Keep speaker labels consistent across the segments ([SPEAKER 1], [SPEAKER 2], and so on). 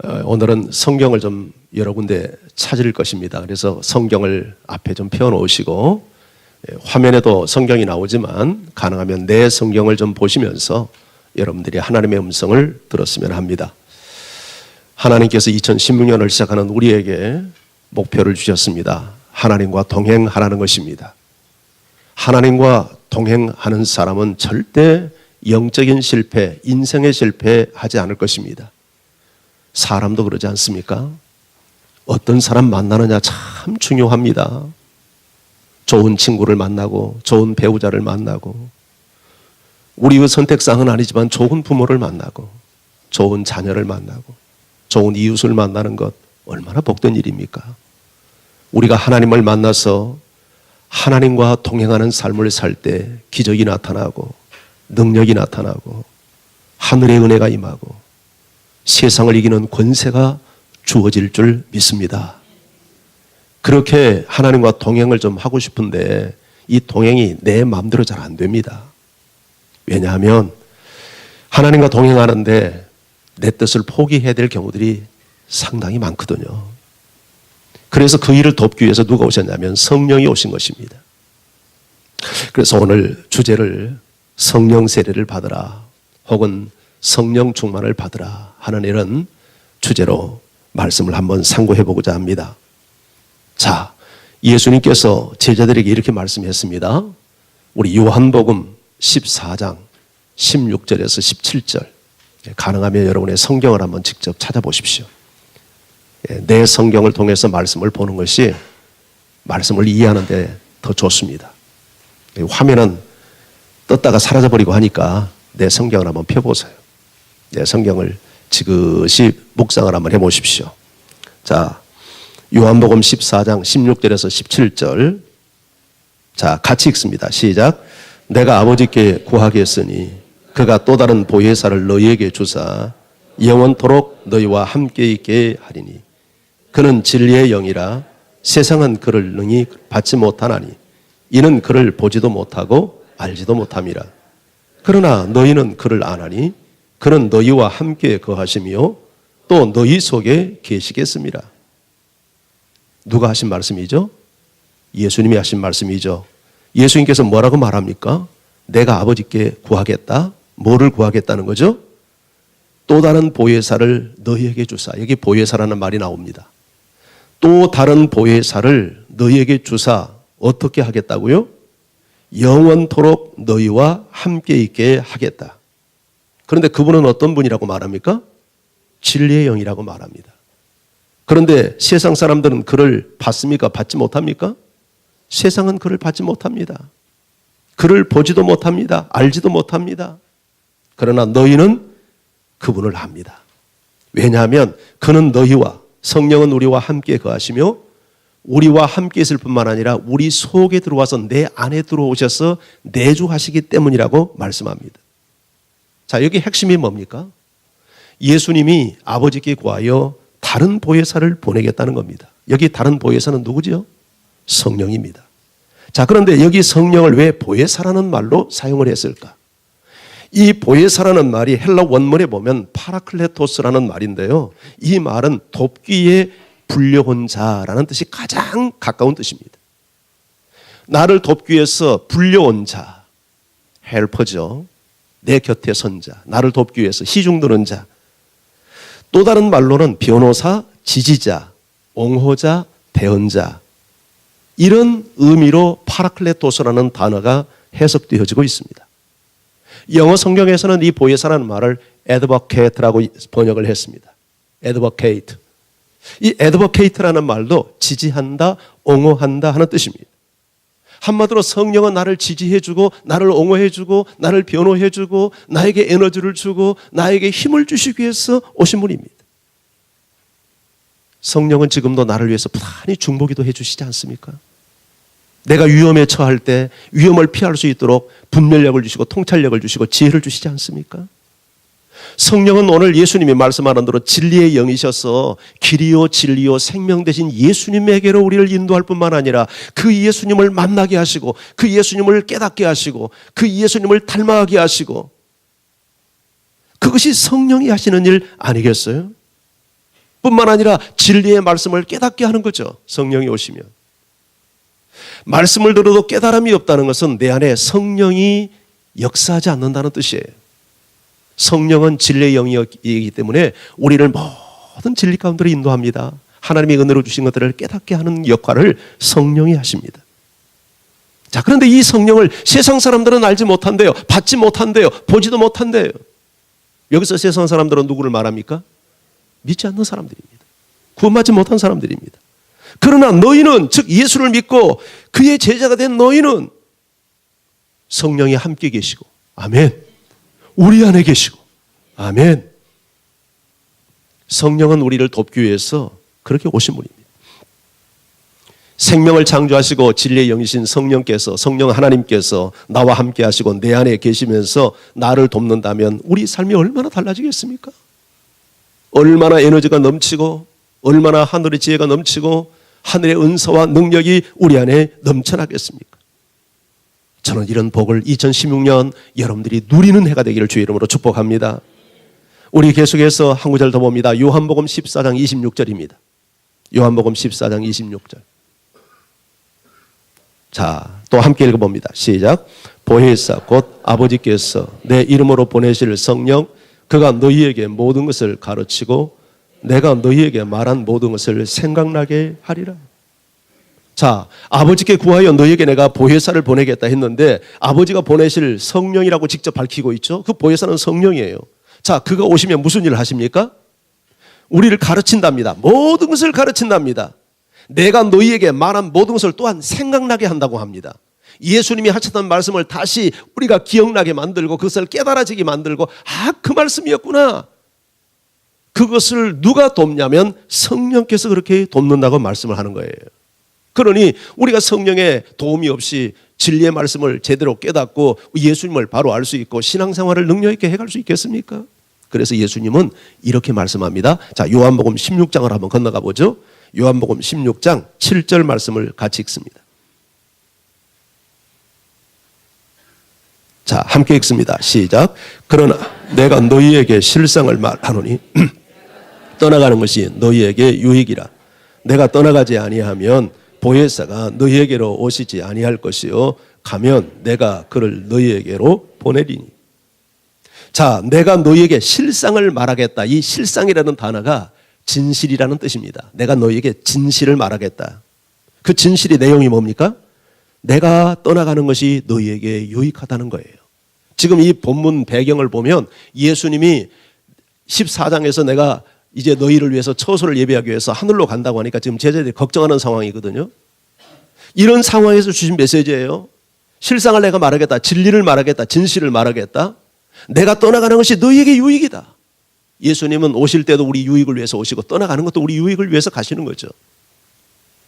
[SPEAKER 1] 오늘은 성경을 좀 여러 군데 찾을 것입니다. 그래서 성경을 앞에 좀 펴놓으시고 화면에도 성경이 나오지만 가능하면 내 성경을 좀 보시면서 여러분들이 하나님의 음성을 들었으면 합니다. 하나님께서 2016년을 시작하는 우리에게 목표를 주셨습니다. 하나님과 동행하라는 것입니다. 하나님과 동행하는 사람은 절대 영적인 실패, 인생의 실패하지 않을 것입니다. 사람도 그러지 않습니까? 어떤 사람 만나느냐 참 중요합니다. 좋은 친구를 만나고 좋은 배우자를 만나고 우리의 선택사항은 아니지만 좋은 부모를 만나고 좋은 자녀를 만나고 좋은 이웃을 만나는 것 얼마나 복된 일입니까? 우리가 하나님을 만나서 하나님과 동행하는 삶을 살 때 기적이 나타나고 능력이 나타나고 하늘의 은혜가 임하고 세상을 이기는 권세가 주어질 줄 믿습니다. 그렇게 하나님과 동행을 좀 하고 싶은데 이 동행이 내 마음대로 잘 안 됩니다. 왜냐하면 하나님과 동행하는데 내 뜻을 포기해야 될 경우들이 상당히 많거든요. 그래서 그 일을 돕기 위해서 누가 오셨냐면 성령이 오신 것입니다. 그래서 오늘 주제를 성령 세례를 받으라 혹은 성령 충만을 받으라 하는 이런 주제로 말씀을 한번 상고해 보고자 합니다. 자, 예수님께서 제자들에게 이렇게 말씀했습니다. 우리 요한복음 14장 16절에서 17절 가능하면 여러분의 성경을 한번 직접 찾아보십시오. 내 성경을 통해서 말씀을 보는 것이 말씀을 이해하는 데 더 좋습니다. 화면은 떴다가 사라져버리고 하니까 내 성경을 한번 펴보세요. 내 성경을 지그시 묵상을 한번 해보십시오. 자, 요한복음 14장 16절에서 17절 자, 같이 읽습니다. 시작. 내가 아버지께 구하겠으니 그가 또 다른 보혜사를 너희에게 주사 영원토록 너희와 함께 있게 하리니 그는 진리의 영이라 세상은 그를 능히 받지 못하나니 이는 그를 보지도 못하고 알지도 못함이라. 그러나 너희는 그를 아나니 그는 너희와 함께 거하시며 또 너희 속에 계시겠습니다. 누가 하신 말씀이죠? 예수님이 하신 말씀이죠. 예수님께서 뭐라고 말합니까? 내가 아버지께 구하겠다. 뭐를 구하겠다는 거죠? 또 다른 보혜사를 너희에게 주사. 여기 보혜사라는 말이 나옵니다. 또 다른 보혜사를 너희에게 주사. 어떻게 하겠다고요? 영원토록 너희와 함께 있게 하겠다. 그런데 그분은 어떤 분이라고 말합니까? 진리의 영이라고 말합니다. 그런데 세상 사람들은 그를 받습니까? 받지 못합니까? 세상은 그를 받지 못합니다. 그를 보지도 못합니다. 알지도 못합니다. 그러나 너희는 그분을 압니다. 왜냐하면 그는 너희와 성령은 우리와 함께 거하시며 우리와 함께 있을 뿐만 아니라 우리 속에 들어와서 내 안에 들어오셔서 내주하시기 때문이라고 말씀합니다. 자, 여기 핵심이 뭡니까? 예수님이 아버지께 구하여 다른 보혜사를 보내겠다는 겁니다. 여기 다른 보혜사는 누구죠? 성령입니다. 자, 그런데 여기 성령을 왜 보혜사라는 말로 사용을 했을까? 이 보혜사라는 말이 헬라 원문에 보면 파라클레토스라는 말인데요. 이 말은 돕기에 불려온 자라는 뜻이 가장 가까운 뜻입니다. 나를 돕기 위해서 불려온 자, 헬퍼죠. 내 곁에 선 자, 나를 돕기 위해서 시중드는 자. 또 다른 말로는 변호사, 지지자, 옹호자, 대언자 이런 의미로 파라클레토스라는 단어가 해석되어지고 있습니다. 영어 성경에서는 이 보혜사라는 말을 advocate라고 번역을 했습니다. advocate. 이 advocate라는 말도 지지한다, 옹호한다 하는 뜻입니다. 한마디로 성령은 나를 지지해주고 나를 옹호해주고 나를 변호해주고 나에게 에너지를 주고 나에게 힘을 주시기 위해서 오신 분입니다. 성령은 지금도 나를 위해서 부단히 중보기도 해주시지 않습니까? 내가 위험에 처할 때 위험을 피할 수 있도록 분별력을 주시고 통찰력을 주시고 지혜를 주시지 않습니까? 성령은 오늘 예수님이 말씀하는 대로 진리의 영이셔서 길이요 진리요 생명 되신 예수님에게로 우리를 인도할 뿐만 아니라 그 예수님을 만나게 하시고 그 예수님을 깨닫게 하시고 그 예수님을 닮아가게 하시고 그것이 성령이 하시는 일 아니겠어요? 뿐만 아니라 진리의 말씀을 깨닫게 하는 거죠. 성령이 오시면. 말씀을 들어도 깨달음이 없다는 것은 내 안에 성령이 역사하지 않는다는 뜻이에요. 성령은 진리의 영이기 때문에 우리를 모든 진리 가운데로 인도합니다. 하나님의 은혜로 주신 것들을 깨닫게 하는 역할을 성령이 하십니다. 자, 그런데 이 성령을 세상 사람들은 알지 못한대요. 받지 못한대요. 보지도 못한대요. 여기서 세상 사람들은 누구를 말합니까? 믿지 않는 사람들입니다. 구원받지 못한 사람들입니다. 그러나 너희는, 즉 예수를 믿고 그의 제자가 된 너희는 성령이 함께 계시고, 아멘, 우리 안에 계시고, 아멘. 성령은 우리를 돕기 위해서 그렇게 오신 분입니다. 생명을 창조하시고 진리의 영이신 성령께서, 성령 하나님께서 나와 함께 하시고 내 안에 계시면서 나를 돕는다면 우리 삶이 얼마나 달라지겠습니까? 얼마나 에너지가 넘치고, 얼마나 하늘의 지혜가 넘치고 하늘의 은사와 능력이 우리 안에 넘쳐나겠습니까? 저는 이런 복을 2016년 여러분들이 누리는 해가 되기를 주의 이름으로 축복합니다. 우리 계속해서 한 구절 더 봅니다. 요한복음 14장 26절입니다. 요한복음 14장 26절. 자, 또 함께 읽어봅니다. 시작. 보혜사 곧 아버지께서 내 이름으로 보내실 성령, 그가 너희에게 모든 것을 가르치고 내가 너희에게 말한 모든 것을 생각나게 하리라. 자, 아버지께 구하여 너희에게 내가 보혜사를 보내겠다 했는데 아버지가 보내실 성령이라고 직접 밝히고 있죠. 그 보혜사는 성령이에요. 자, 그가 오시면 무슨 일을 하십니까? 우리를 가르친답니다. 모든 것을 가르친답니다. 내가 너희에게 말한 모든 것을 또한 생각나게 한다고 합니다. 예수님이 하셨던 말씀을 다시 우리가 기억나게 만들고 그것을 깨달아지게 만들고, 아, 그 말씀이었구나. 그것을 누가 돕냐면 성령께서 그렇게 돕는다고 말씀을 하는 거예요. 그러니 우리가 성령의 도움이 없이 진리의 말씀을 제대로 깨닫고 예수님을 바로 알 수 있고 신앙생활을 능력 있게 해갈 수 있겠습니까? 그래서 예수님은 이렇게 말씀합니다. 자, 요한복음 16장을 한번 건너가 보죠. 요한복음 16장 7절 말씀을 같이 읽습니다. 자, 함께 읽습니다. 시작. 그러나 내가 너희에게 실상을 말하노니 떠나가는 것이 너희에게 유익이라. 내가 떠나가지 아니하면 보혜사가 너희에게로 오시지 아니할 것이요 가면 내가 그를 너희에게로 보내리니. 자, 내가 너희에게 실상을 말하겠다. 이 실상이라는 단어가 진실이라는 뜻입니다. 내가 너희에게 진실을 말하겠다. 그 진실의 내용이 뭡니까? 내가 떠나가는 것이 너희에게 유익하다는 거예요. 지금 이 본문 배경을 보면 예수님이 14장에서 내가 이제 너희를 위해서 처소를 예비하기 위해서 하늘로 간다고 하니까 지금 제자들이 걱정하는 상황이거든요. 이런 상황에서 주신 메시지예요. 실상을 내가 말하겠다. 진리를 말하겠다. 진실을 말하겠다. 내가 떠나가는 것이 너희에게 유익이다. 예수님은 오실 때도 우리 유익을 위해서 오시고 떠나가는 것도 우리 유익을 위해서 가시는 거죠.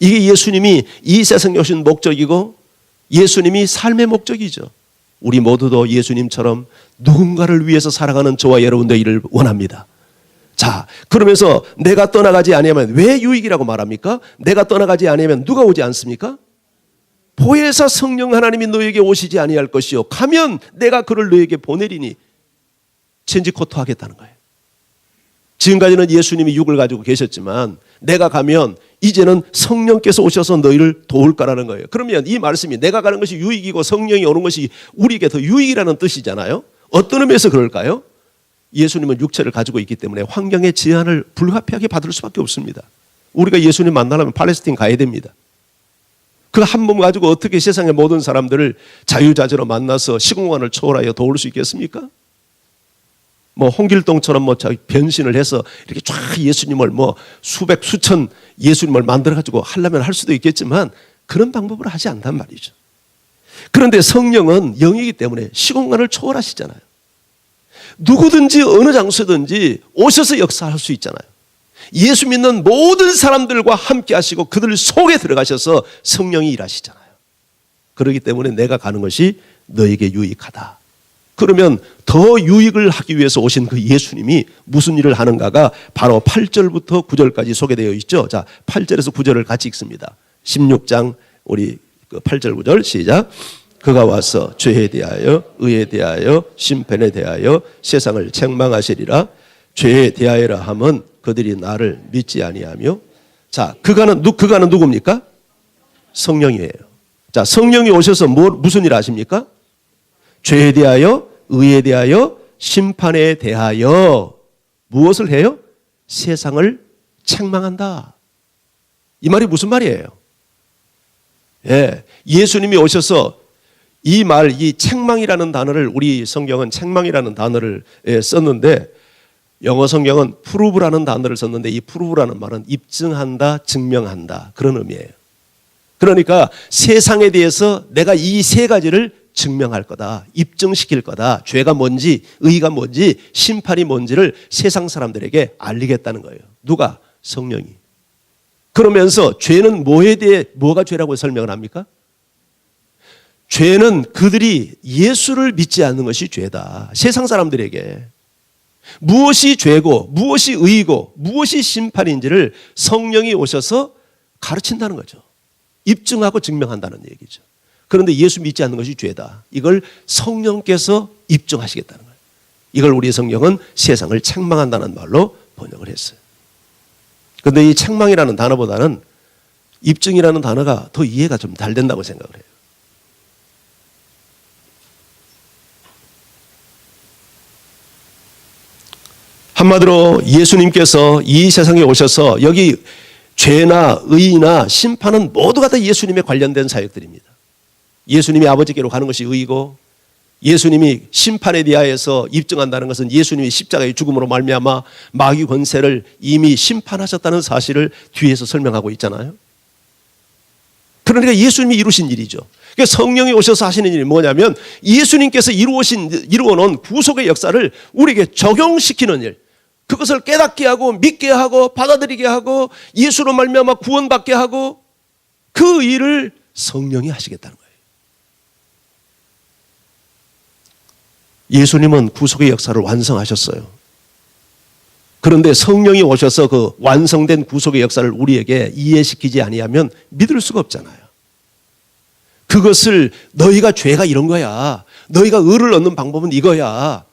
[SPEAKER 1] 이게 예수님이 이 세상에 오신 목적이고 예수님이 삶의 목적이죠. 우리 모두도 예수님처럼 누군가를 위해서 살아가는 저와 여러분 되기를 원합니다. 자, 그러면서 내가 떠나가지 아니하면 왜 유익이라고 말합니까? 내가 떠나가지 아니하면 누가 오지 않습니까? 보혜사 성령 하나님이 너에게 오시지 아니할 것이요 가면 내가 그를 너에게 보내리니. 천지코토 하겠다는 거예요. 지금까지는 예수님이 육을 가지고 계셨지만 내가 가면 이제는 성령께서 오셔서 너희를 도울 거라는 거예요. 그러면 이 말씀이 내가 가는 것이 유익이고 성령이 오는 것이 우리에게 더 유익이라는 뜻이잖아요. 어떤 의미에서 그럴까요? 예수님은 육체를 가지고 있기 때문에 환경의 제한을 불가피하게 받을 수밖에 없습니다. 우리가 예수님 만나려면 팔레스틴 가야 됩니다. 그 한 몸 가지고 어떻게 세상의 모든 사람들을 자유자재로 만나서 시공간을 초월하여 도울 수 있겠습니까? 뭐 홍길동처럼 뭐 변신을 해서 이렇게 쫙 예수님을 뭐 수백 수천 예수님을 만들어 가지고 하려면 할 수도 있겠지만 그런 방법을 하지 않단 말이죠. 그런데 성령은 영이기 때문에 시공간을 초월하시잖아요. 누구든지 어느 장소든지 오셔서 역사할 수 있잖아요. 예수 믿는 모든 사람들과 함께 하시고 그들 속에 들어가셔서 성령이 일하시잖아요. 그렇기 때문에 내가 가는 것이 너에게 유익하다. 그러면 더 유익을 하기 위해서 오신 그 예수님이 무슨 일을 하는가가 바로 8절부터 9절까지 소개되어 있죠. 자, 8절에서 9절을 같이 읽습니다. 16장 우리 8절 9절 시작. 그가 와서 죄에 대하여 의에 대하여 심판에 대하여 세상을 책망하시리라. 죄에 대하여라 함은 그들이 나를 믿지 아니하며. 자, 그가는 누굽니까? 성령이에요. 자, 성령이 오셔서 무슨 일 하십니까? 죄에 대하여, 의에 대하여, 심판에 대하여 무엇을 해요? 세상을 책망한다. 이 말이 무슨 말이에요? 예, 예수님이 오셔서 이 책망이라는 단어를, 우리 성경은 책망이라는 단어를 썼는데, 영어 성경은 프루브라는 단어를 썼는데, 이 프루브라는 말은 입증한다, 증명한다, 그런 의미예요. 그러니까 세상에 대해서 내가 이 세 가지를 증명할 거다, 입증시킬 거다. 죄가 뭔지, 의가 뭔지, 심판이 뭔지를 세상 사람들에게 알리겠다는 거예요. 누가? 성령이. 그러면서 죄는 뭐에 대해, 뭐가 죄라고 설명을 합니까? 죄는 그들이 예수를 믿지 않는 것이 죄다. 세상 사람들에게 무엇이 죄고 무엇이 의이고 무엇이 심판인지를 성령이 오셔서 가르친다는 거죠. 입증하고 증명한다는 얘기죠. 그런데 예수 믿지 않는 것이 죄다. 이걸 성령께서 입증하시겠다는 거예요. 이걸 우리 성경은 세상을 책망한다는 말로 번역을 했어요. 그런데 이 책망이라는 단어보다는 입증이라는 단어가 더 이해가 좀 잘 된다고 생각을 해요. 한마디로 예수님께서 이 세상에 오셔서 여기 죄나 의나 심판은 모두가 다 예수님에 관련된 사역들입니다. 예수님이 아버지께로 가는 것이 의이고, 예수님이 심판에 대하여서 입증한다는 것은 예수님이 십자가의 죽음으로 말미암아 마귀 권세를 이미 심판하셨다는 사실을 뒤에서 설명하고 있잖아요. 그러니까 예수님이 이루신 일이죠. 그러니까 성령이 오셔서 하시는 일이 뭐냐면 예수님께서 이루어놓은 구속의 역사를 우리에게 적용시키는 일, 그것을 깨닫게 하고 믿게 하고 받아들이게 하고 예수로 말미암아 구원받게 하고, 그 일을 성령이 하시겠다는 거예요. 예수님은 구속의 역사를 완성하셨어요. 그런데 성령이 오셔서 그 완성된 구속의 역사를 우리에게 이해시키지 아니하면 믿을 수가 없잖아요. 그것을 너희가 죄가 이런 거야, 너희가 의를 얻는 방법은 이거야,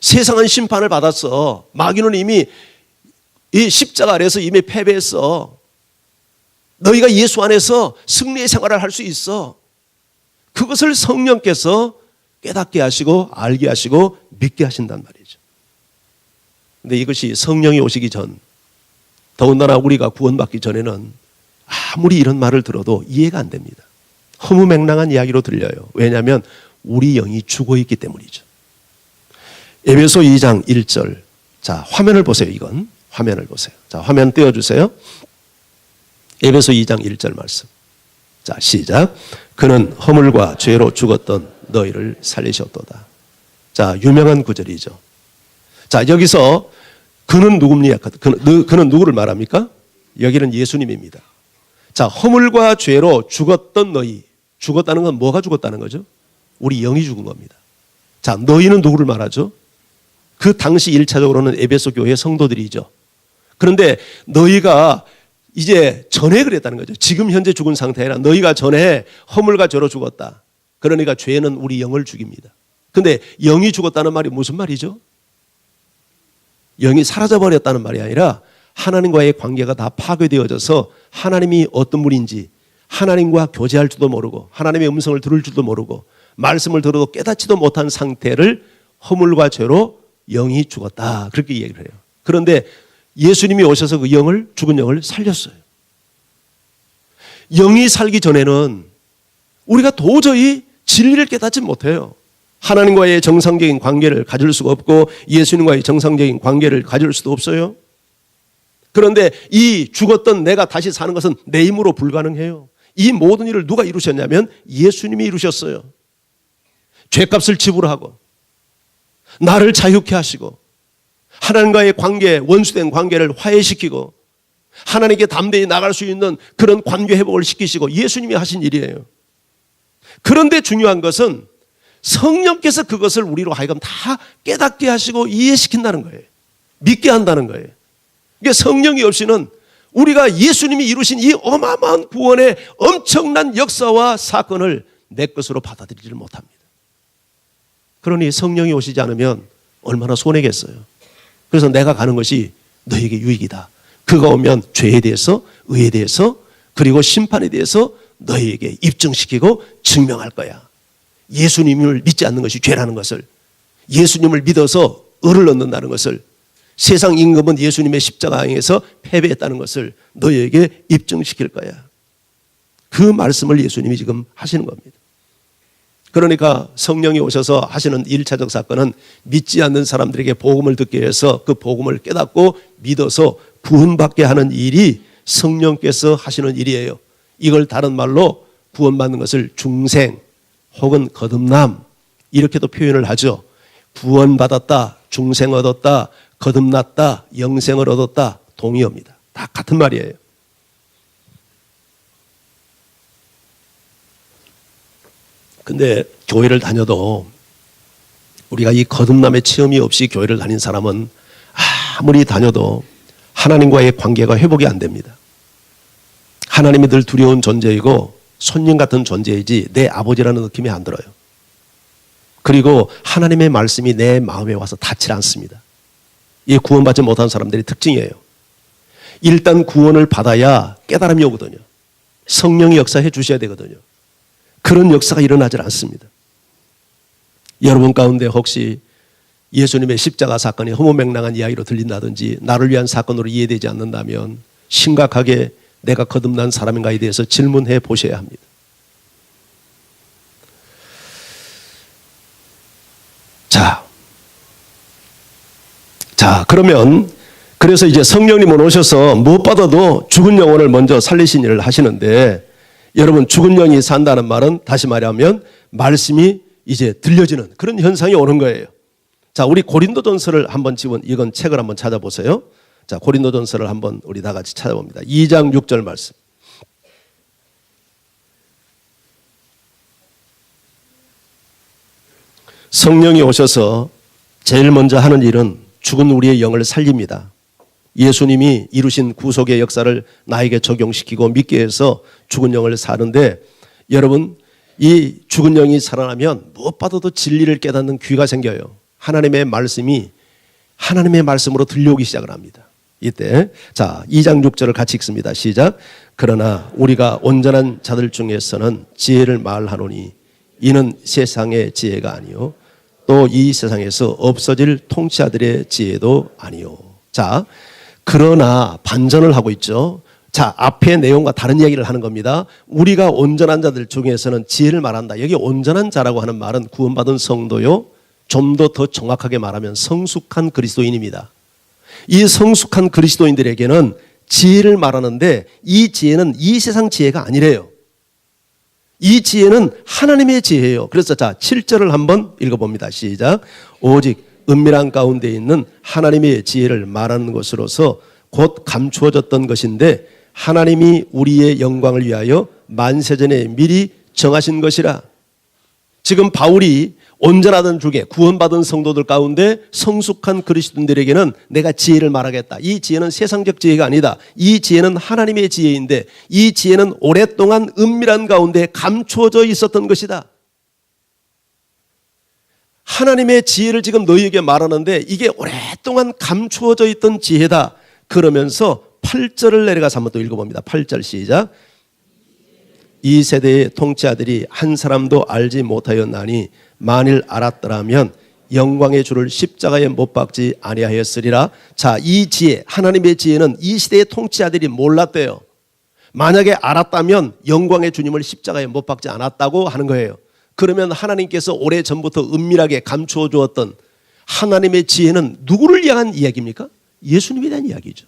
[SPEAKER 1] 세상은 심판을 받았어, 마귀는 이미 이 십자가 아래서 이미 패배했어, 너희가 예수 안에서 승리의 생활을 할 수 있어, 그것을 성령께서 깨닫게 하시고 알게 하시고 믿게 하신단 말이죠. 근데 이것이 성령이 오시기 전, 더군다나 우리가 구원받기 전에는 아무리 이런 말을 들어도 이해가 안 됩니다. 허무맹랑한 이야기로 들려요. 왜냐하면 우리 영이 죽어 있기 때문이죠. 에베소 2장 1절. 자, 화면을 보세요. 이건 화면을 보세요. 자, 화면 띄워주세요. 에베소 2장 1절 말씀. 자, 시작. 그는 허물과 죄로 죽었던 너희를 살리셨도다. 자, 유명한 구절이죠. 자, 여기서 그는 누굽니까? 그는 누구를 말합니까? 여기는 예수님입니다. 자, 허물과 죄로 죽었던 너희. 죽었다는 건 뭐가 죽었다는 거죠? 우리 영이 죽은 겁니다. 자, 너희는 누구를 말하죠? 그 당시 1차적으로는 에베소 교회 성도들이죠. 그런데 너희가 이제 전에 그랬다는 거죠. 지금 현재 죽은 상태 아니라 너희가 전에 허물과 죄로 죽었다. 그러니까 죄는 우리 영을 죽입니다. 근데 영이 죽었다는 말이 무슨 말이죠? 영이 사라져버렸다는 말이 아니라 하나님과의 관계가 다 파괴되어져서 하나님이 어떤 분인지, 하나님과 교제할 줄도 모르고 하나님의 음성을 들을 줄도 모르고 말씀을 들어도 깨닫지도 못한 상태를 허물과 죄로 영이 죽었다, 그렇게 얘기를 해요. 그런데 예수님이 오셔서 그 영을, 죽은 영을 살렸어요. 영이 살기 전에는 우리가 도저히 진리를 깨닫지 못해요. 하나님과의 정상적인 관계를 가질 수가 없고 예수님과의 정상적인 관계를 가질 수도 없어요. 그런데 이 죽었던 내가 다시 사는 것은 내 힘으로 불가능해요. 이 모든 일을 누가 이루셨냐면 예수님이 이루셨어요. 죄값을 지불하고 나를 자유케 하시고 하나님과의 관계, 원수된 관계를 화해시키고 하나님께 담대히 나갈 수 있는 그런 관계 회복을 시키시고 예수님이 하신 일이에요. 그런데 중요한 것은 성령께서 그것을 우리로 하여금 다 깨닫게 하시고 이해시킨다는 거예요. 믿게 한다는 거예요. 그러니까 성령이 없이는 우리가 예수님이 이루신 이 어마어마한 구원의 엄청난 역사와 사건을 내 것으로 받아들이지를 못합니다. 그러니 성령이 오시지 않으면 얼마나 손해겠어요. 그래서 내가 가는 것이 너에게 유익이다. 그가 오면 죄에 대해서, 의에 대해서, 그리고 심판에 대해서 너에게 입증시키고 증명할 거야. 예수님을 믿지 않는 것이 죄라는 것을, 예수님을 믿어서 의를 얻는다는 것을, 세상 임금은 예수님의 십자가에서 패배했다는 것을 너에게 입증시킬 거야. 그 말씀을 예수님이 지금 하시는 겁니다. 그러니까 성령이 오셔서 하시는 1차적 사건은 믿지 않는 사람들에게 복음을 듣게 해서 그 복음을 깨닫고 믿어서 구원받게 하는 일이 성령께서 하시는 일이에요. 이걸 다른 말로 구원받는 것을 중생 혹은 거듭남 이렇게도 표현을 하죠. 구원받았다, 중생 얻었다, 거듭났다, 영생을 얻었다 동의어입니다. 다 같은 말이에요. 근데 교회를 다녀도 우리가 이 거듭남의 체험이 없이 교회를 다닌 사람은 아무리 다녀도 하나님과의 관계가 회복이 안 됩니다. 하나님이 늘 두려운 존재이고 손님 같은 존재이지 내 아버지라는 느낌이 안 들어요. 그리고 하나님의 말씀이 내 마음에 와서 닿지 않습니다. 이 구원받지 못한 사람들의 특징이에요. 일단 구원을 받아야 깨달음이 오거든요. 성령이 역사해 주셔야 되거든요. 그런 역사가 일어나질 않습니다. 여러분 가운데 혹시 예수님의 십자가 사건이 허무맹랑한 이야기로 들린다든지 나를 위한 사건으로 이해되지 않는다면 심각하게 내가 거듭난 사람인가에 대해서 질문해 보셔야 합니다. 자, 그러면 그래서 이제 성령님은 오셔서 무엇보다도 죽은 영혼을 먼저 살리신 일을 하시는데, 여러분 죽은 영이 산다는 말은 다시 말하면 말씀이 이제 들려지는 그런 현상이 오는 거예요. 자, 우리 고린도전서를 한번 이건 책을 한번 찾아보세요. 자, 고린도전서를 한번 우리 다 같이 찾아봅니다. 2장 6절 말씀. 성령이 오셔서 제일 먼저 하는 일은 죽은 우리의 영을 살립니다. 예수님이 이루신 구속의 역사를 나에게 적용시키고 믿게 해서 죽은 영을 사는데, 여러분 이 죽은 영이 살아나면 무엇보다도 진리를 깨닫는 귀가 생겨요. 하나님의 말씀이 하나님의 말씀으로 들려오기 시작을 합니다. 이때 자 2장 6절을 같이 읽습니다. 시작. 그러나 우리가 온전한 자들 중에서는 지혜를 말하노니 이는 세상의 지혜가 아니요 또 이 세상에서 없어질 통치자들의 지혜도 아니요. 자, 그러나 반전을 하고 있죠. 자, 앞의 내용과 다른 이야기를 하는 겁니다. 우리가 온전한 자들 중에서는 지혜를 말한다. 여기 온전한 자라고 하는 말은 구원받은 성도요, 좀 더 정확하게 말하면 성숙한 그리스도인입니다. 이 성숙한 그리스도인들에게는 지혜를 말하는데 이 지혜는 이 세상 지혜가 아니래요. 이 지혜는 하나님의 지혜예요. 그래서 자 7절을 한번 읽어봅니다. 시작. 오직 은밀한 가운데 있는 하나님의 지혜를 말하는 것으로서 곧 감추어졌던 것인데 하나님이 우리의 영광을 위하여 만세전에 미리 정하신 것이라. 지금 바울이 온전하던 중에 구원받은 성도들 가운데 성숙한 그리스도인들에게는 내가 지혜를 말하겠다. 이 지혜는 세상적 지혜가 아니다. 이 지혜는 하나님의 지혜인데 이 지혜는 오랫동안 은밀한 가운데 감추어져 있었던 것이다. 하나님의 지혜를 지금 너희에게 말하는데 이게 오랫동안 감추어져 있던 지혜다. 그러면서 8절을 내려가서 한번 또 읽어봅니다. 8절 시작. 이 세대의 통치자들이 한 사람도 알지 못하였나니 만일 알았더라면 영광의 주를 십자가에 못 박지 아니하였으리라. 자, 이 지혜, 하나님의 지혜는 이 시대의 통치자들이 몰랐대요. 만약에 알았다면 영광의 주님을 십자가에 못 박지 않았다고 하는 거예요. 그러면 하나님께서 오래전부터 은밀하게 감추어 주었던 하나님의 지혜는 누구를 향한 이야기입니까? 예수님에 대한 이야기죠.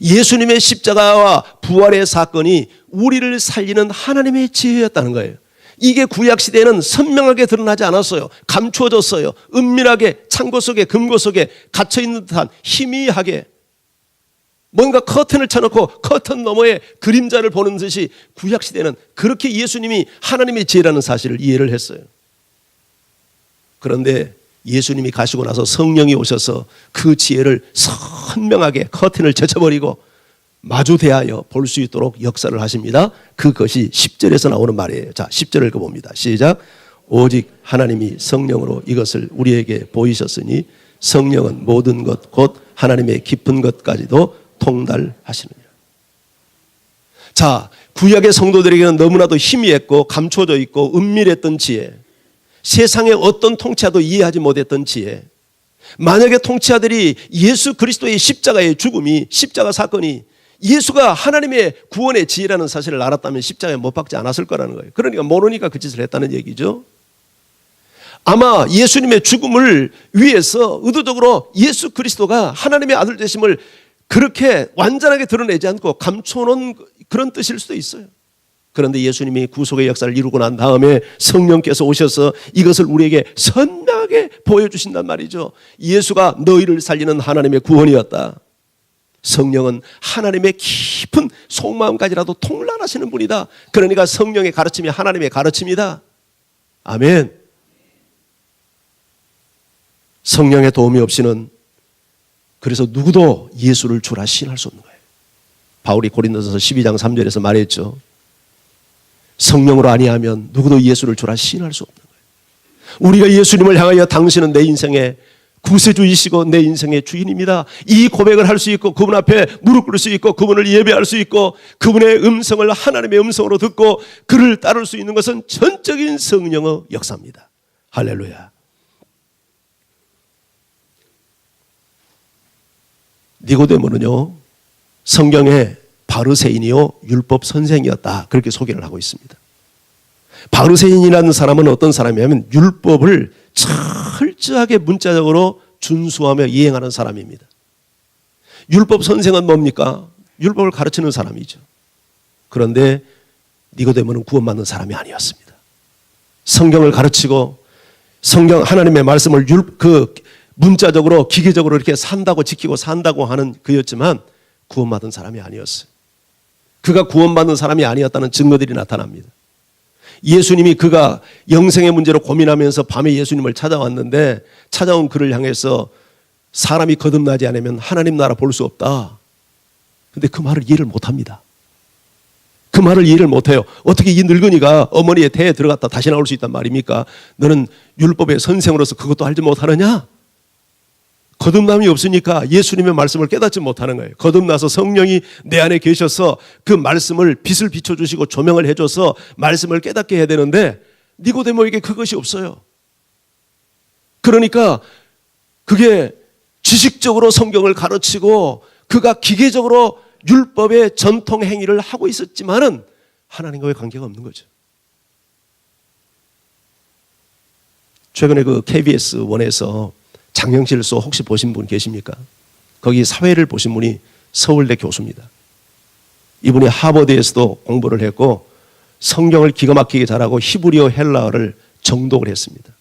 [SPEAKER 1] 예수님의 십자가와 부활의 사건이 우리를 살리는 하나님의 지혜였다는 거예요. 이게 구약시대에는 선명하게 드러나지 않았어요. 감추어졌어요. 은밀하게 창고 속에 금고 속에 갇혀있는 듯한 희미하게 뭔가 커튼을 쳐놓고 커튼 너머에 그림자를 보는 듯이 구약시대는 그렇게 예수님이 하나님의 지혜라는 사실을 이해를 했어요. 그런데 예수님이 가시고 나서 성령이 오셔서 그 지혜를 선명하게 커튼을 제쳐버리고 마주 대하여 볼 수 있도록 역사를 하십니다. 그것이 10절에서 나오는 말이에요. 자, 10절을 읽어봅니다. 시작. 오직 하나님이 성령으로 이것을 우리에게 보이셨으니 성령은 모든 것 곧 하나님의 깊은 것까지도 통달하시느니라. 자, 구약의 성도들에게는 너무나도 희미했고 감춰져 있고 은밀했던 지혜, 세상의 어떤 통치자도 이해하지 못했던 지혜, 만약에 통치자들이 예수 그리스도의 십자가의 죽음이, 십자가 사건이 예수가 하나님의 구원의 지혜라는 사실을 알았다면 십자가에 못 박지 않았을 거라는 거예요. 그러니까 모르니까 그 짓을 했다는 얘기죠. 아마 예수님의 죽음을 위해서 의도적으로 예수 그리스도가 하나님의 아들 되심을 그렇게 완전하게 드러내지 않고 감춰놓은 그런 뜻일 수도 있어요. 그런데 예수님이 구속의 역사를 이루고 난 다음에 성령께서 오셔서 이것을 우리에게 선명하게 보여주신단 말이죠. 예수가 너희를 살리는 하나님의 구원이었다. 성령은 하나님의 깊은 속마음까지라도 통달하시는 분이다. 그러니까 성령의 가르침이 하나님의 가르침이다. 아멘. 성령의 도움이 없이는 그래서 누구도 예수를 주라 시인할 수 없는 거예요. 바울이 고린도전서 12장 3절에서 말했죠. 성령으로 아니하면 누구도 예수를 주라 시인할 수 없는 거예요. 우리가 예수님을 향하여 당신은 내 인생의 구세주이시고 내 인생의 주인입니다. 이 고백을 할 수 있고 그분 앞에 무릎 꿇을 수 있고 그분을 예배할 수 있고 그분의 음성을 하나님의 음성으로 듣고 그를 따를 수 있는 것은 전적인 성령의 역사입니다. 할렐루야. 니고데모는요, 성경에 바르새인이요 율법 선생이었다, 그렇게 소개를 하고 있습니다. 바르새인이라는 사람은 어떤 사람이냐면 율법을 철저하게 문자적으로 준수하며 이행하는 사람입니다. 율법 선생은 뭡니까? 율법을 가르치는 사람이죠. 그런데 니고데모는 구원받는 사람이 아니었습니다. 성경을 가르치고 성경 하나님의 말씀을 문자적으로 기계적으로 이렇게 산다고 지키고 산다고 하는 그였지만 구원받은 사람이 아니었어요. 그가 구원받는 사람이 아니었다는 증거들이 나타납니다. 예수님이 그가 영생의 문제로 고민하면서 밤에 예수님을 찾아왔는데 찾아온 그를 향해서 사람이 거듭나지 않으면 하나님 나라 볼 수 없다. 근데 그 말을 이해를 못합니다. 그 말을 이해를 못해요. 어떻게 이 늙은이가 어머니의 태에 들어갔다 다시 나올 수 있단 말입니까? 너는 율법의 선생으로서 그것도 알지 못하느냐? 거듭남이 없으니까 예수님의 말씀을 깨닫지 못하는 거예요. 거듭나서 성령이 내 안에 계셔서 그 말씀을 빛을 비춰주시고 조명을 해줘서 말씀을 깨닫게 해야 되는데 니고데모에게 그것이 없어요. 그러니까 그게 지식적으로 성경을 가르치고 그가 기계적으로 율법의 전통 행위를 하고 있었지만은 하나님과의 관계가 없는 거죠. 최근에 그 KBS 1에서 장영실소 혹시 보신 분 계십니까? 거기 사회를 보신 분이 서울대 교수입니다. 이분이 하버드에서도 공부를 했고 성경을 기가 막히게 잘하고 히브리어 헬라어를 정독을 했습니다.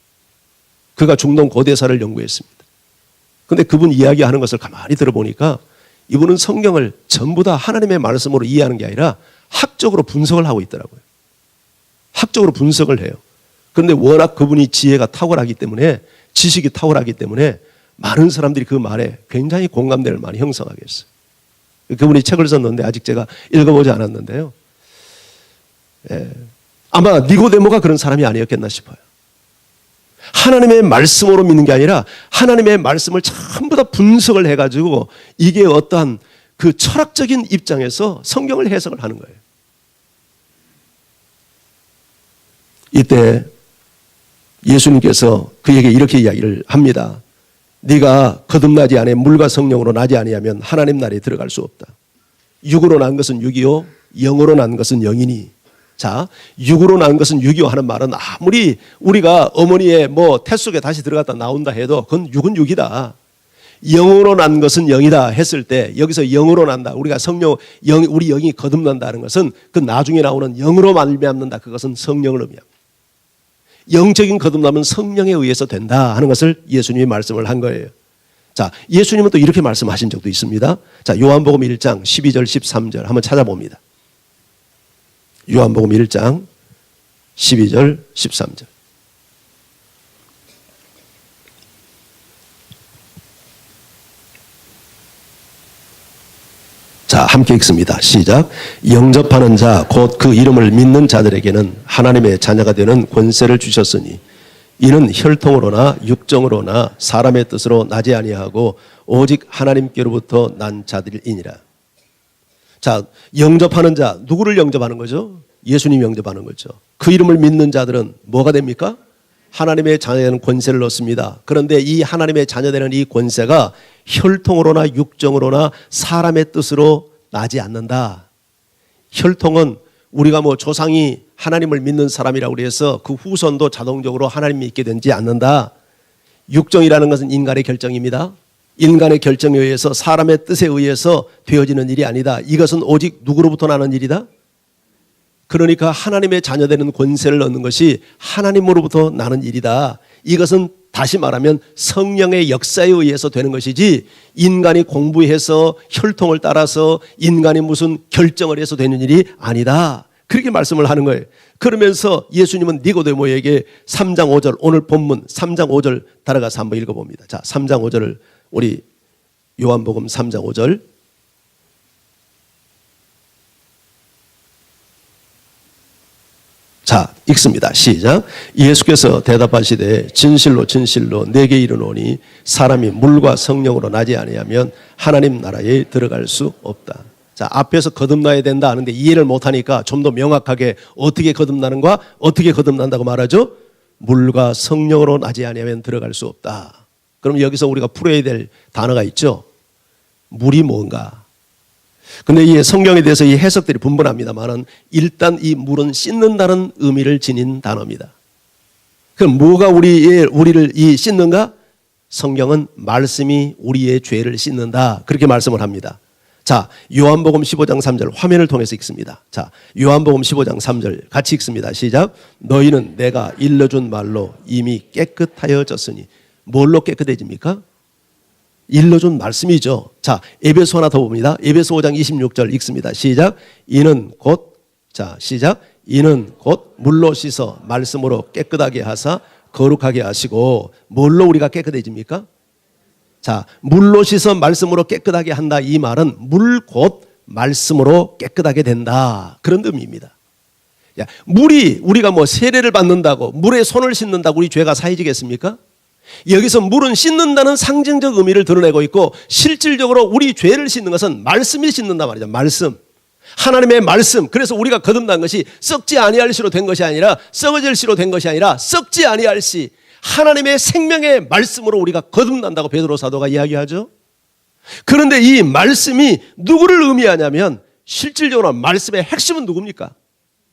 [SPEAKER 1] 그가 중동 고대사를 연구했습니다. 그런데 그분 이야기하는 것을 가만히 들어보니까 이분은 성경을 전부 다 하나님의 말씀으로 이해하는 게 아니라 학적으로 분석을 하고 있더라고요. 학적으로 분석을 해요. 그런데 워낙 그분이 지혜가 탁월하기 때문에 지식이 탁월하기 때문에 많은 사람들이 그 말에 굉장히 공감대를 많이 형성하게 했어요. 그분이 책을 썼는데 아직 제가 읽어보지 않았는데요. 아마 니고데모가 그런 사람이 아니었겠나 싶어요. 하나님의 말씀으로 믿는 게 아니라 하나님의 말씀을 전부 다 분석을 해가지고 이게 어떠한 그 철학적인 입장에서 성경을 해석을 하는 거예요. 이때 예수님께서 그에게 이렇게 이야기를 합니다. 네가 거듭나지 않아 물과 성령으로 나지 아니하면 하나님 나라에 들어갈 수 없다. 육으로 난 것은 육이요 영으로 난 것은 영이니. 자, 육으로 난 것은 육이요 하는 말은 아무리 우리가 어머니의 태 속에 다시 들어갔다 나온다 해도 그건 육은 육이다. 영으로 난 것은 영이다 했을 때 여기서 영으로 난다. 우리가 우리 영이 거듭난다는 것은 그 나중에 나오는 영으로 말미암는다. 그것은 성령을 의미합니다. 영적인 거듭남은 성령에 의해서 된다 하는 것을 예수님이 말씀을 한 거예요. 자, 예수님은 또 이렇게 말씀하신 적도 있습니다. 자, 요한복음 1장 12절 13절 한번 찾아봅니다. 요한복음 1장 12절 13절. 자, 함께 읽습니다. 시작. 영접하는 자 곧 그 이름을 믿는 자들에게는 하나님의 자녀가 되는 권세를 주셨으니 이는 혈통으로나 육정으로나 사람의 뜻으로 나지 아니하고 오직 하나님께로부터 난 자들이니라. 자, 영접하는 자, 누구를 영접하는 거죠? 예수님 영접하는 거죠. 그 이름을 믿는 자들은 뭐가 됩니까? 하나님의 자녀되는 권세를 얻습니다. 그런데 이 하나님의 자녀되는 이 권세가 혈통으로나 육정으로나 사람의 뜻으로 나지 않는다. 혈통은 우리가 뭐 조상이 하나님을 믿는 사람이라고 해서 그 후손도 자동적으로 하나님 믿게 되지 않는다. 육정이라는 것은 인간의 결정입니다. 인간의 결정에 의해서 사람의 뜻에 의해서 되어지는 일이 아니다. 이것은 오직 누구로부터 나는 일이다? 그러니까 하나님의 자녀되는 권세를 얻는 것이 하나님으로부터 나는 일이다. 이것은 다시 말하면 성령의 역사에 의해서 되는 것이지 인간이 공부해서 혈통을 따라서 인간이 무슨 결정을 해서 되는 일이 아니다. 그렇게 말씀을 하는 거예요. 그러면서 예수님은 니고데모에게 3장 5절, 오늘 본문 3장 5절 따라가서 한번 읽어봅니다. 자, 3장 5절을 우리 요한복음 3장 5절. 자, 읽습니다. 시작. 예수께서 대답하시되 진실로 진실로 내게 이르노니 사람이 물과 성령으로 나지 아니하면 하나님 나라에 들어갈 수 없다. 자, 앞에서 거듭나야 된다 하는데 이해를 못하니까 좀 더 명확하게 어떻게 거듭나는가? 어떻게 거듭난다고 말하죠? 물과 성령으로 나지 아니하면 들어갈 수 없다. 그럼 여기서 우리가 풀어야 될 단어가 있죠. 물이 뭔가? 근데 이 성경에 대해서 이 해석들이 분분합니다만은 일단 이 물은 씻는다는 의미를 지닌 단어입니다. 그럼 뭐가 우리를 이 씻는가? 성경은 말씀이 우리의 죄를 씻는다. 그렇게 말씀을 합니다. 자, 요한복음 15장 3절 화면을 통해서 읽습니다. 자, 요한복음 15장 3절 같이 읽습니다. 시작. 너희는 내가 일러준 말로 이미 깨끗하여졌으니. 뭘로 깨끗해집니까? 일러준 말씀이죠. 자, 에베소 하나 더 봅니다. 에베소 5장 26절 읽습니다. 시작. 이는 곧, 자, 시작. 이는 곧 물로 씻어 말씀으로 깨끗하게 하사 거룩하게 하시고. 뭘로 우리가 깨끗해집니까? 자, 물로 씻어 말씀으로 깨끗하게 한다. 이 말은 물 곧 말씀으로 깨끗하게 된다. 그런 의미입니다. 야, 물이 우리가 뭐 세례를 받는다고 물에 손을 씻는다고 우리 죄가 사해지겠습니까? 여기서 물은 씻는다는 상징적 의미를 드러내고 있고 실질적으로 우리 죄를 씻는 것은 말씀이 씻는단 말이죠. 말씀. 하나님의 말씀. 그래서 우리가 거듭난 것이 썩지 아니할 시로 된 것이 아니라 썩어질 시로 된 것이 아니라 썩지 아니할 시 하나님의 생명의 말씀으로 우리가 거듭난다고 베드로 사도가 이야기하죠. 그런데 이 말씀이 누구를 의미하냐면 실질적으로 말씀의 핵심은 누굽니까?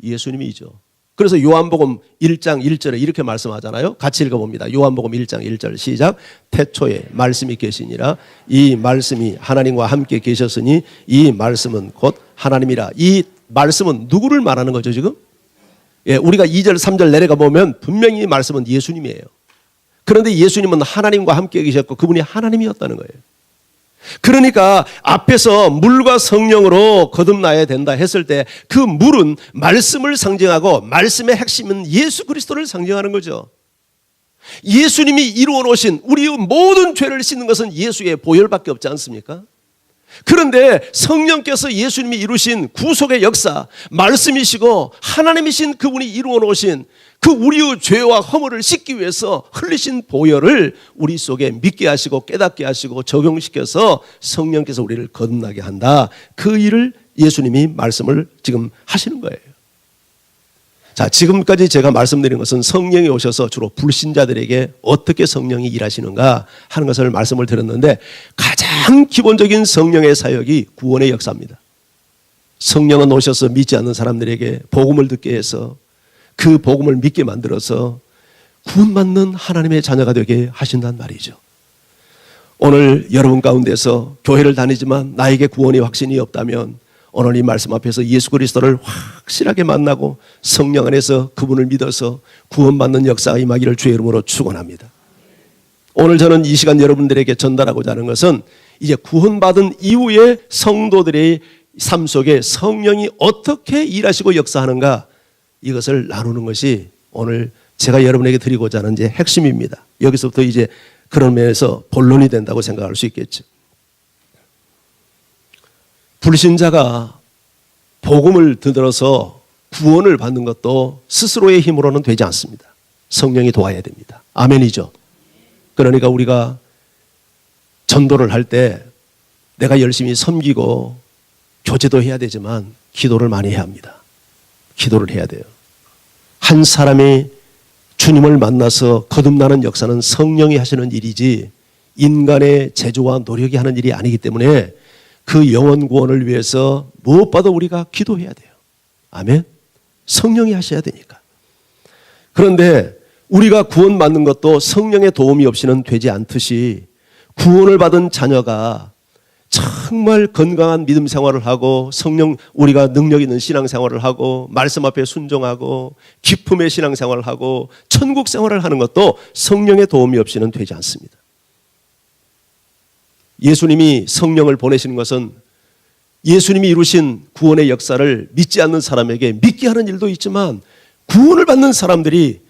[SPEAKER 1] 예수님이죠. 그래서 요한복음 1장 1절에 이렇게 말씀하잖아요. 같이 읽어봅니다. 요한복음 1장 1절 시작. 태초에 말씀이 계시니라. 이 말씀이 하나님과 함께 계셨으니 이 말씀은 곧 하나님이라. 이 말씀은 누구를 말하는 거죠 지금? 예, 우리가 2절 3절 내려가 보면 분명히 이 말씀은 예수님이에요. 그런데 예수님은 하나님과 함께 계셨고 그분이 하나님이었다는 거예요. 그러니까 앞에서 물과 성령으로 거듭나야 된다 했을 때 그 물은 말씀을 상징하고 말씀의 핵심은 예수 그리스도를 상징하는 거죠. 예수님이 이루어 놓으신 우리의 모든 죄를 씻는 것은 예수의 보혈밖에 없지 않습니까? 그런데 성령께서 예수님이 이루신 구속의 역사, 말씀이시고 하나님이신 그분이 이루어 놓으신 그 우리의 죄와 허물을 씻기 위해서 흘리신 보혈을 우리 속에 믿게 하시고 깨닫게 하시고 적용시켜서 성령께서 우리를 거듭나게 한다. 그 일을 예수님이 말씀을 지금 하시는 거예요. 자, 지금까지 제가 말씀드린 것은 성령이 오셔서 주로 불신자들에게 어떻게 성령이 일하시는가 하는 것을 말씀을 드렸는데 가장 기본적인 성령의 사역이 구원의 역사입니다. 성령은 오셔서 믿지 않는 사람들에게 복음을 듣게 해서 그 복음을 믿게 만들어서 구원받는 하나님의 자녀가 되게 하신단 말이죠. 오늘 여러분 가운데서 교회를 다니지만 나에게 구원의 확신이 없다면 오늘 이 말씀 앞에서 예수 그리스도를 확실하게 만나고 성령 안에서 그분을 믿어서 구원받는 역사가 임하기를 주의 이름으로 축원합니다. 오늘 저는 이 시간 여러분들에게 전달하고자 하는 것은 이제 구원받은 이후에 성도들의 삶 속에 성령이 어떻게 일하시고 역사하는가 이것을 나누는 것이 오늘 제가 여러분에게 드리고자 하는 이제 핵심입니다. 여기서부터 이제 그런 면에서 본론이 된다고 생각할 수 있겠죠. 불신자가 복음을 들어서 구원을 받는 것도 스스로의 힘으로는 되지 않습니다. 성령이 도와야 됩니다. 아멘이죠. 그러니까 우리가 전도를 할 때 내가 열심히 섬기고 교제도 해야 되지만 기도를 많이 해야 합니다. 기도를 해야 돼요. 한 사람이 주님을 만나서 거듭나는 역사는 성령이 하시는 일이지 인간의 제조와 노력이 하는 일이 아니기 때문에 그 영혼 구원을 위해서 무엇보다 우리가 기도해야 돼요. 아멘. 성령이 하셔야 되니까. 그런데 우리가 구원받는 것도 성령의 도움이 없이는 되지 않듯이 구원을 받은 자녀가 정말 건강한 믿음 생활을 하고 성령 우리가 능력 있는 신앙 생활을 하고 말씀 앞에 순종하고 기쁨의 신앙 생활을 하고 천국 생활을 하는 것도 성령의 도움이 없이는 되지 않습니다. 예수님이 성령을 보내시는 것은 예수님이 이루신 구원의 역사를 믿지 않는 사람에게 믿게 하는 일도 있지만 구원을 받는 사람들이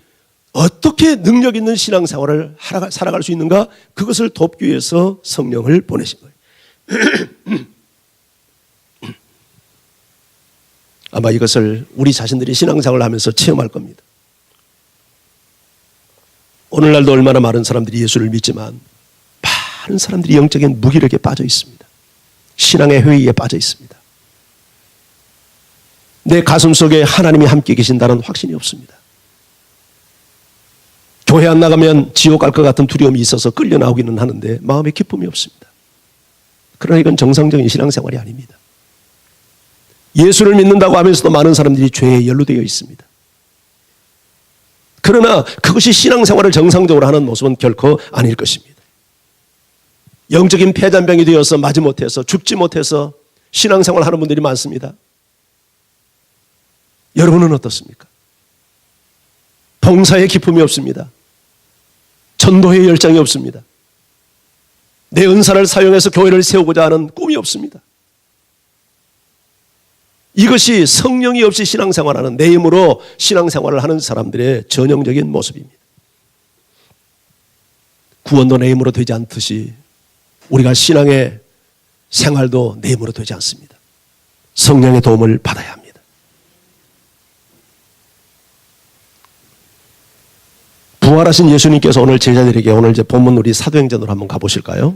[SPEAKER 1] 어떻게 능력 있는 신앙생활을 살아갈 수 있는가 그것을 돕기 위해서 성령을 보내신 거예요. 아마 이것을 우리 자신들이 신앙생활을 하면서 체험할 겁니다. 오늘날도 얼마나 많은 사람들이 예수를 믿지만 많은 사람들이 영적인 무기력에 빠져 있습니다. 신앙의 회의에 빠져 있습니다. 내 가슴 속에 하나님이 함께 계신다는 확신이 없습니다. 교회 안 나가면 지옥 갈 것 같은 두려움이 있어서 끌려 나오기는 하는데 마음에 기쁨이 없습니다. 그러나 이건 정상적인 신앙생활이 아닙니다. 예수를 믿는다고 하면서도 많은 사람들이 죄에 연루되어 있습니다. 그러나 그것이 신앙생활을 정상적으로 하는 모습은 결코 아닐 것입니다. 영적인 폐잔병이 되어서 마지못해서 죽지 못해서 신앙생활을 하는 분들이 많습니다. 여러분은 어떻습니까? 봉사에 기쁨이 없습니다. 전도에 열정이 없습니다. 내 은사를 사용해서 교회를 세우고자 하는 꿈이 없습니다. 이것이 성령이 없이 신앙생활하는 내 힘으로 신앙생활을 하는 사람들의 전형적인 모습입니다. 구원도 내 힘으로 되지 않듯이 우리가 신앙의 생활도 내 힘으로 되지 않습니다. 성령의 도움을 받아야 합니다. 부활하신 예수님께서 오늘 제자들에게 오늘 이제 본문 우리 사도행전으로 한번 가보실까요?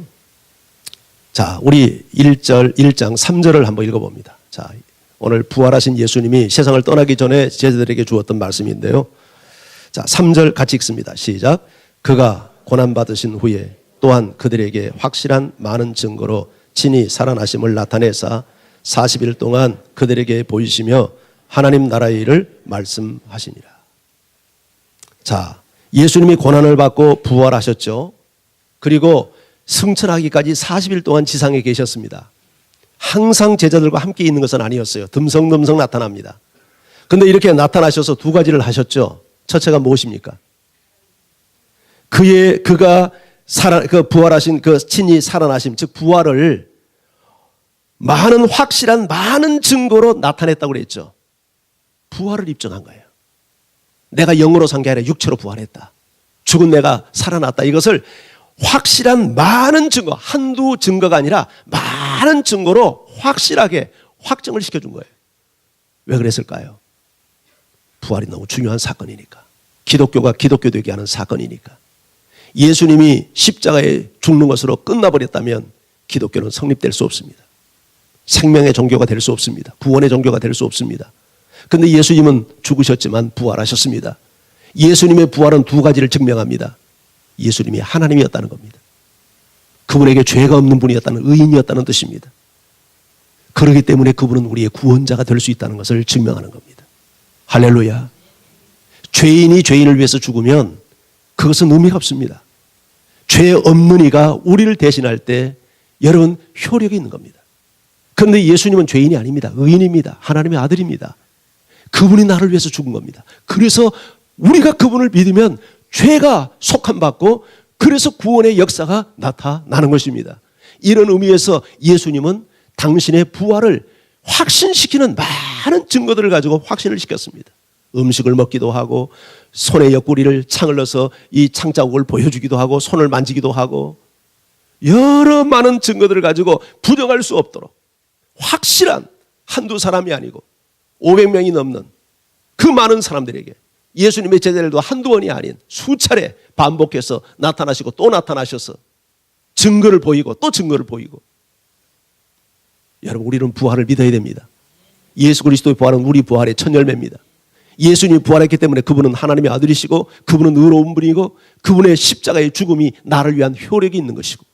[SPEAKER 1] 자, 우리 1장 3절을 한번 읽어봅니다. 자, 오늘 부활하신 예수님이 세상을 떠나기 전에 제자들에게 주었던 말씀인데요. 자, 3절 같이 읽습니다. 시작. 그가 고난받으신 후에 또한 그들에게 확실한 많은 증거로 친히 살아나심을 나타내사 40일 동안 그들에게 보이시며 하나님 나라의 일을 말씀하시니라. 자, 예수님이 고난을 받고 부활하셨죠. 그리고 승천하기까지 40일 동안 지상에 계셨습니다. 항상 제자들과 함께 있는 것은 아니었어요. 듬성듬성 나타납니다. 그런데 이렇게 나타나셔서 두 가지를 하셨죠. 첫째가 무엇입니까? 그가 부활하신 그 친히 살아나심, 즉 부활을 많은 확실한 많은 증거로 나타냈다고 그랬죠. 부활을 입증한 거예요. 내가 영으로 산 게 아니라 육체로 부활했다. 죽은 내가 살아났다. 이것을 확실한 많은 증거, 한두 증거가 아니라 많은 증거로 확실하게 확정을 시켜준 거예요. 왜 그랬을까요? 부활이 너무 중요한 사건이니까. 기독교가 기독교 되게 하는 사건이니까. 예수님이 십자가에 죽는 것으로 끝나버렸다면 기독교는 성립될 수 없습니다. 생명의 종교가 될 수 없습니다. 구원의 종교가 될 수 없습니다. 그런데 예수님은 죽으셨지만 부활하셨습니다. 예수님의 부활은 두 가지를 증명합니다. 예수님이 하나님이었다는 겁니다. 그분에게 죄가 없는 분이었다는 의인이었다는 뜻입니다. 그렇기 때문에 그분은 우리의 구원자가 될 수 있다는 것을 증명하는 겁니다. 할렐루야. 죄인이 죄인을 위해서 죽으면 그것은 의미가 없습니다. 죄 없는 이가 우리를 대신할 때 여러분 효력이 있는 겁니다. 그런데 예수님은 죄인이 아닙니다. 의인입니다. 하나님의 아들입니다. 그분이 나를 위해서 죽은 겁니다. 그래서 우리가 그분을 믿으면 죄가 속함받고 그래서 구원의 역사가 나타나는 것입니다. 이런 의미에서 예수님은 당신의 부활을 확신시키는 많은 증거들을 가지고 확신을 시켰습니다. 음식을 먹기도 하고 손에 옆구리를 창을 넣어서 이 창자국을 보여주기도 하고 손을 만지기도 하고 여러 많은 증거들을 가지고 부정할 수 없도록 확실한 한두 사람이 아니고 500명이 넘는 그 많은 사람들에게 예수님의 제자들도 한두 번이 아닌 수차례 반복해서 나타나시고 또 나타나셔서 증거를 보이고 또 증거를 보이고. 여러분, 우리는 부활을 믿어야 됩니다. 예수 그리스도의 부활은 우리 부활의 첫 열매입니다. 예수님이 부활했기 때문에 그분은 하나님의 아들이시고 그분은 의로운 분이고 그분의 십자가의 죽음이 나를 위한 효력이 있는 것이고,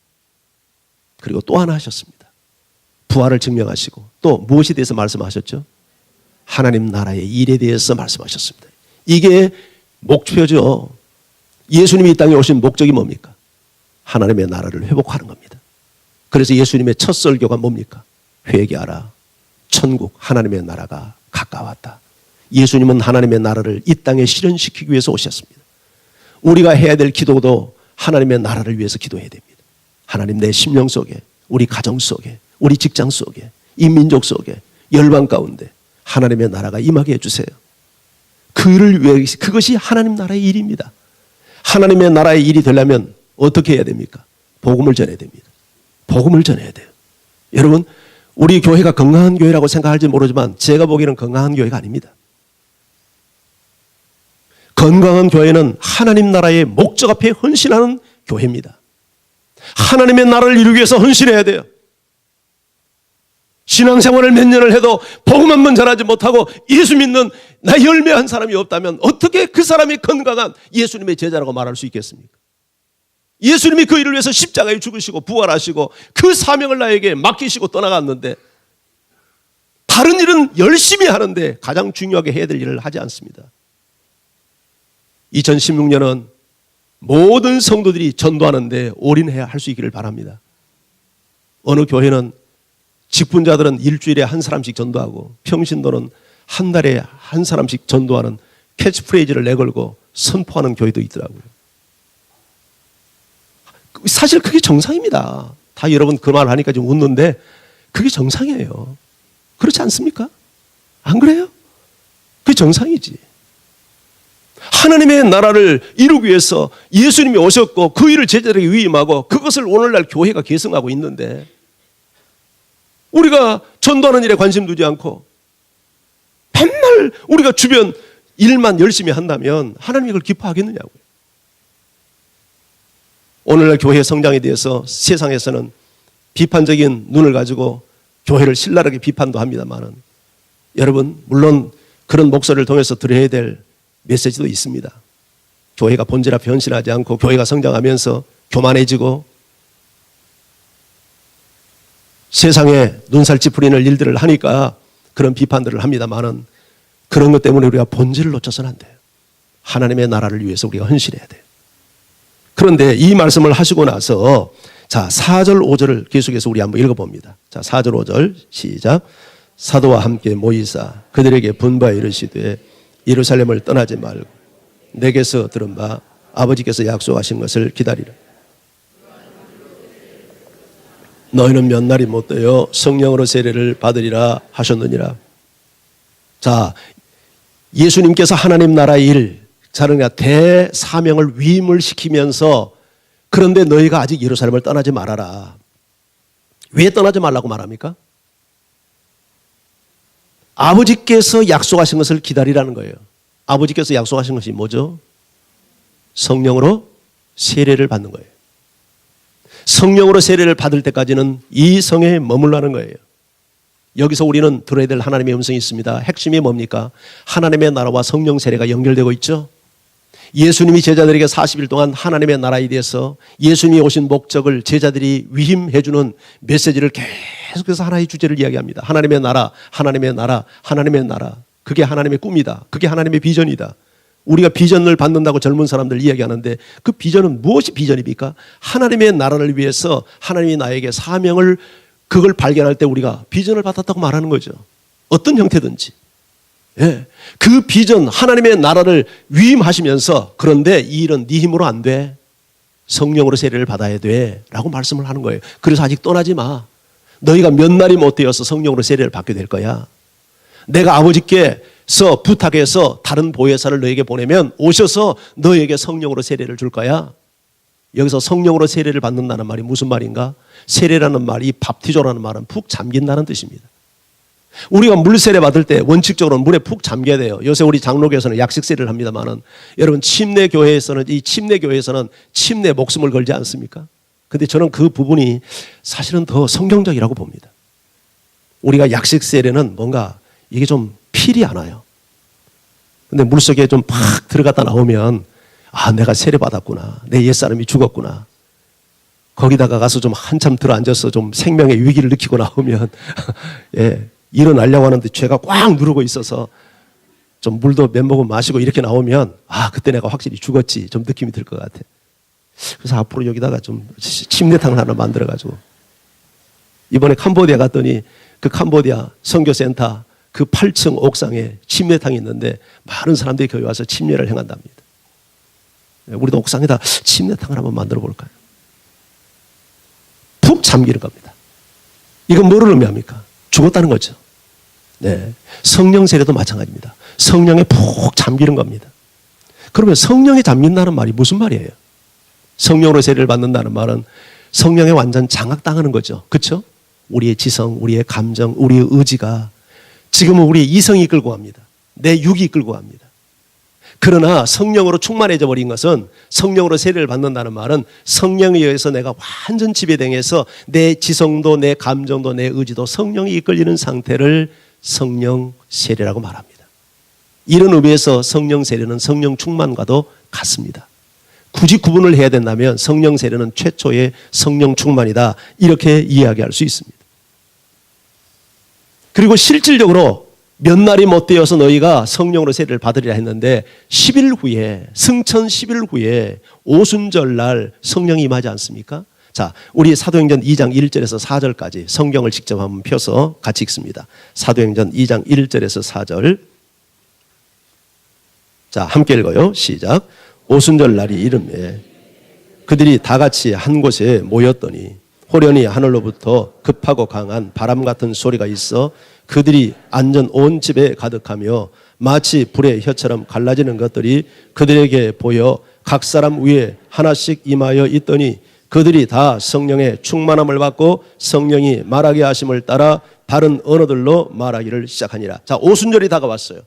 [SPEAKER 1] 그리고 또 하나 하셨습니다. 부활을 증명하시고 또 무엇에 대해서 말씀하셨죠? 하나님 나라의 일에 대해서 말씀하셨습니다. 이게 목표죠. 예수님이 이 땅에 오신 목적이 뭡니까? 하나님의 나라를 회복하는 겁니다. 그래서 예수님의 첫 설교가 뭡니까? 회개하라. 천국 하나님의 나라가 가까웠다. 예수님은 하나님의 나라를 이 땅에 실현시키기 위해서 오셨습니다. 우리가 해야 될 기도도 하나님의 나라를 위해서 기도해야 됩니다. 하나님, 내 심령 속에, 우리 가정 속에, 우리 직장 속에, 이 민족 속에, 열방 가운데 하나님의 나라가 임하게 해주세요. 그를 위해, 그것이 하나님 나라의 일입니다. 하나님의 나라의 일이 되려면 어떻게 해야 됩니까? 복음을 전해야 됩니다. 복음을 전해야 돼요. 여러분, 우리 교회가 건강한 교회라고 생각할지 모르지만 제가 보기에는 건강한 교회가 아닙니다. 건강한 교회는 하나님 나라의 목적 앞에 헌신하는 교회입니다. 하나님의 나라를 이루기 위해서 헌신해야 돼요. 신앙생활을 몇 년을 해도 복음 한 번 전하지 못하고 예수 믿는 나 열매한 사람이 없다면 어떻게 그 사람이 건강한 예수님의 제자라고 말할 수 있겠습니까? 예수님이 그 일을 위해서 십자가에 죽으시고 부활하시고 그 사명을 나에게 맡기시고 떠나갔는데 다른 일은 열심히 하는데 가장 중요하게 해야 될 일을 하지 않습니다. 2016년은 모든 성도들이 전도하는데 올인해야 할 수 있기를 바랍니다. 어느 교회는 직분자들은 일주일에 한 사람씩 전도하고 평신도는 한 달에 한 사람씩 전도하는 캐치프레이즈를 내걸고 선포하는 교회도 있더라고요. 사실 그게 정상입니다. 다 여러분 그 말 하니까 좀 웃는데 그게 정상이에요. 그렇지 않습니까? 안 그래요? 그게 정상이지. 하나님의 나라를 이루기 위해서 예수님이 오셨고 그 일을 제자들에게 위임하고 그것을 오늘날 교회가 계승하고 있는데 우리가 전도하는 일에 관심 두지 않고 맨날 우리가 주변 일만 열심히 한다면 하나님이 그걸 기뻐하겠느냐고요. 오늘날 교회의 성장에 대해서 세상에서는 비판적인 눈을 가지고 교회를 신랄하게 비판도 합니다만은 여러분, 물론 그런 목소리를 통해서 들어야 될 메시지도 있습니다. 교회가 본질 앞에 헌신하지 않고 교회가 성장하면서 교만해지고 세상에 눈살 찌푸리는 일들을 하니까 그런 비판들을 합니다만은 그런 것 때문에 우리가 본질을 놓쳐서는 안 돼요. 하나님의 나라를 위해서 우리가 헌신해야 돼요. 그런데 이 말씀을 하시고 나서 자, 4절 5절을 계속해서 우리 한번 읽어봅니다. 자, 4절 5절 시작. 사도와 함께 모이사 그들에게 분바에 이르시되 예루살렘을 떠나지 말고 내게서 들은 바 아버지께서 약속하신 것을 기다리라. 너희는 몇 날이 못되어 성령으로 세례를 받으리라 하셨느니라. 자, 예수님께서 하나님 나라의 일, 자르냐 대사명을 위임을 시키면서 그런데 너희가 아직 예루살렘을 떠나지 말아라. 왜 떠나지 말라고 말합니까? 아버지께서 약속하신 것을 기다리라는 거예요. 아버지께서 약속하신 것이 뭐죠? 성령으로 세례를 받는 거예요. 성령으로 세례를 받을 때까지는 이 성에 머물라는 거예요. 여기서 우리는 들어야 될 하나님의 음성이 있습니다. 핵심이 뭡니까? 하나님의 나라와 성령 세례가 연결되고 있죠. 예수님이 제자들에게 40일 동안 하나님의 나라에 대해서 예수님이 오신 목적을 제자들이 위임해주는 메시지를 계속해서 하나의 주제를 이야기합니다. 하나님의 나라, 하나님의 나라, 하나님의 나라. 그게 하나님의 꿈이다. 그게 하나님의 비전이다. 우리가 비전을 받는다고 젊은 사람들 이야기하는데 그 비전은 무엇이 비전입니까? 하나님의 나라를 위해서 하나님이 나에게 사명을 그걸 발견할 때 우리가 비전을 받았다고 말하는 거죠. 어떤 형태든지. 예. 그 비전, 하나님의 나라를 위임하시면서 그런데 이 일은 네 힘으로 안 돼. 성령으로 세례를 받아야 돼. 라고 말씀을 하는 거예요. 그래서 아직 떠나지 마. 너희가 몇 날이 못 되어서 성령으로 세례를 받게 될 거야. 내가 아버지께서 부탁해서 다른 보혜사를 너에게 보내면 오셔서 너에게 성령으로 세례를 줄 거야. 여기서 성령으로 세례를 받는다는 말이 무슨 말인가? 세례라는 말이 밥티조라는 말은 푹 잠긴다는 뜻입니다. 우리가 물 세례 받을 때 원칙적으로 물에 푹 잠겨야 돼요. 요새 우리 장로교에서는 약식 세례를 합니다만은 여러분 침례 교회에서는 침례 목숨을 걸지 않습니까? 근데 저는 그 부분이 사실은 더 성경적이라고 봅니다. 우리가 약식 세례는 뭔가 이게 좀 필이 안 와요. 근데 물속에 좀 팍 들어갔다 나오면 아, 내가 세례 받았구나. 내 옛사람이 죽었구나. 거기다가 가서 좀 한참 들어 앉아서 좀 생명의 위기를 느끼고 나오면 예, 일어나려고 하는데 죄가 꽉 누르고 있어서 좀 물도 몇 모금 마시고 이렇게 나오면 아, 그때 내가 확실히 죽었지. 좀 느낌이 들 것 같아. 그래서 앞으로 여기다가 좀 침례탕을 하나 만들어가지고 이번에 캄보디아 갔더니 그 캄보디아 선교센터 그 8층 옥상에 침례탕이 있는데 많은 사람들이 거기 와서 침례를 행한답니다. 우리도 옥상에다 침례탕을 한번 만들어 볼까요? 푹 잠기는 겁니다. 이건 뭐를 의미합니까? 죽었다는 거죠. 네. 성령 세례도 마찬가지입니다. 성령에 푹 잠기는 겁니다. 그러면 성령에 잠긴다는 말이 무슨 말이에요? 성령으로 세례를 받는다는 말은 성령에 완전 장악당하는 거죠. 그렇죠? 우리의 지성, 우리의 감정, 우리의 의지가 지금은 우리의 이성이 이끌고 갑니다. 내 육이 이끌고 갑니다. 그러나 성령으로 충만해져 버린 것은 성령으로 세례를 받는다는 말은 성령에 의해서 내가 완전 지배당해서 내 지성도 내 감정도 내 의지도 성령이 이끌리는 상태를 성령 세례라고 말합니다. 이런 의미에서 성령 세례는 성령 충만과도 같습니다. 굳이 구분을 해야 된다면 성령 세례는 최초의 성령 충만이다. 이렇게 이야기할 수 있습니다. 그리고 실질적으로 몇 날이 못 되어서 너희가 성령으로 세례를 받으리라 했는데 10일 후에 승천 10일 후에 오순절날 성령이 임하지 않습니까? 자, 우리 사도행전 2장 1절에서 4절까지 성경을 직접 한번 펴서 같이 읽습니다. 사도행전 2장 1절에서 4절. 자, 함께 읽어요. 시작. 오순절 날이 이름에 그들이 다 같이 한 곳에 모였더니 호련히 하늘로부터 급하고 강한 바람 같은 소리가 있어 그들이 앉은 온 집에 가득하며 마치 불의 혀처럼 갈라지는 것들이 그들에게 보여 각 사람 위에 하나씩 임하여 있더니 그들이 다 성령의 충만함을 받고 성령이 말하게 하심을 따라 다른 언어들로 말하기를 시작하니라. 자, 오순절이 다가왔어요.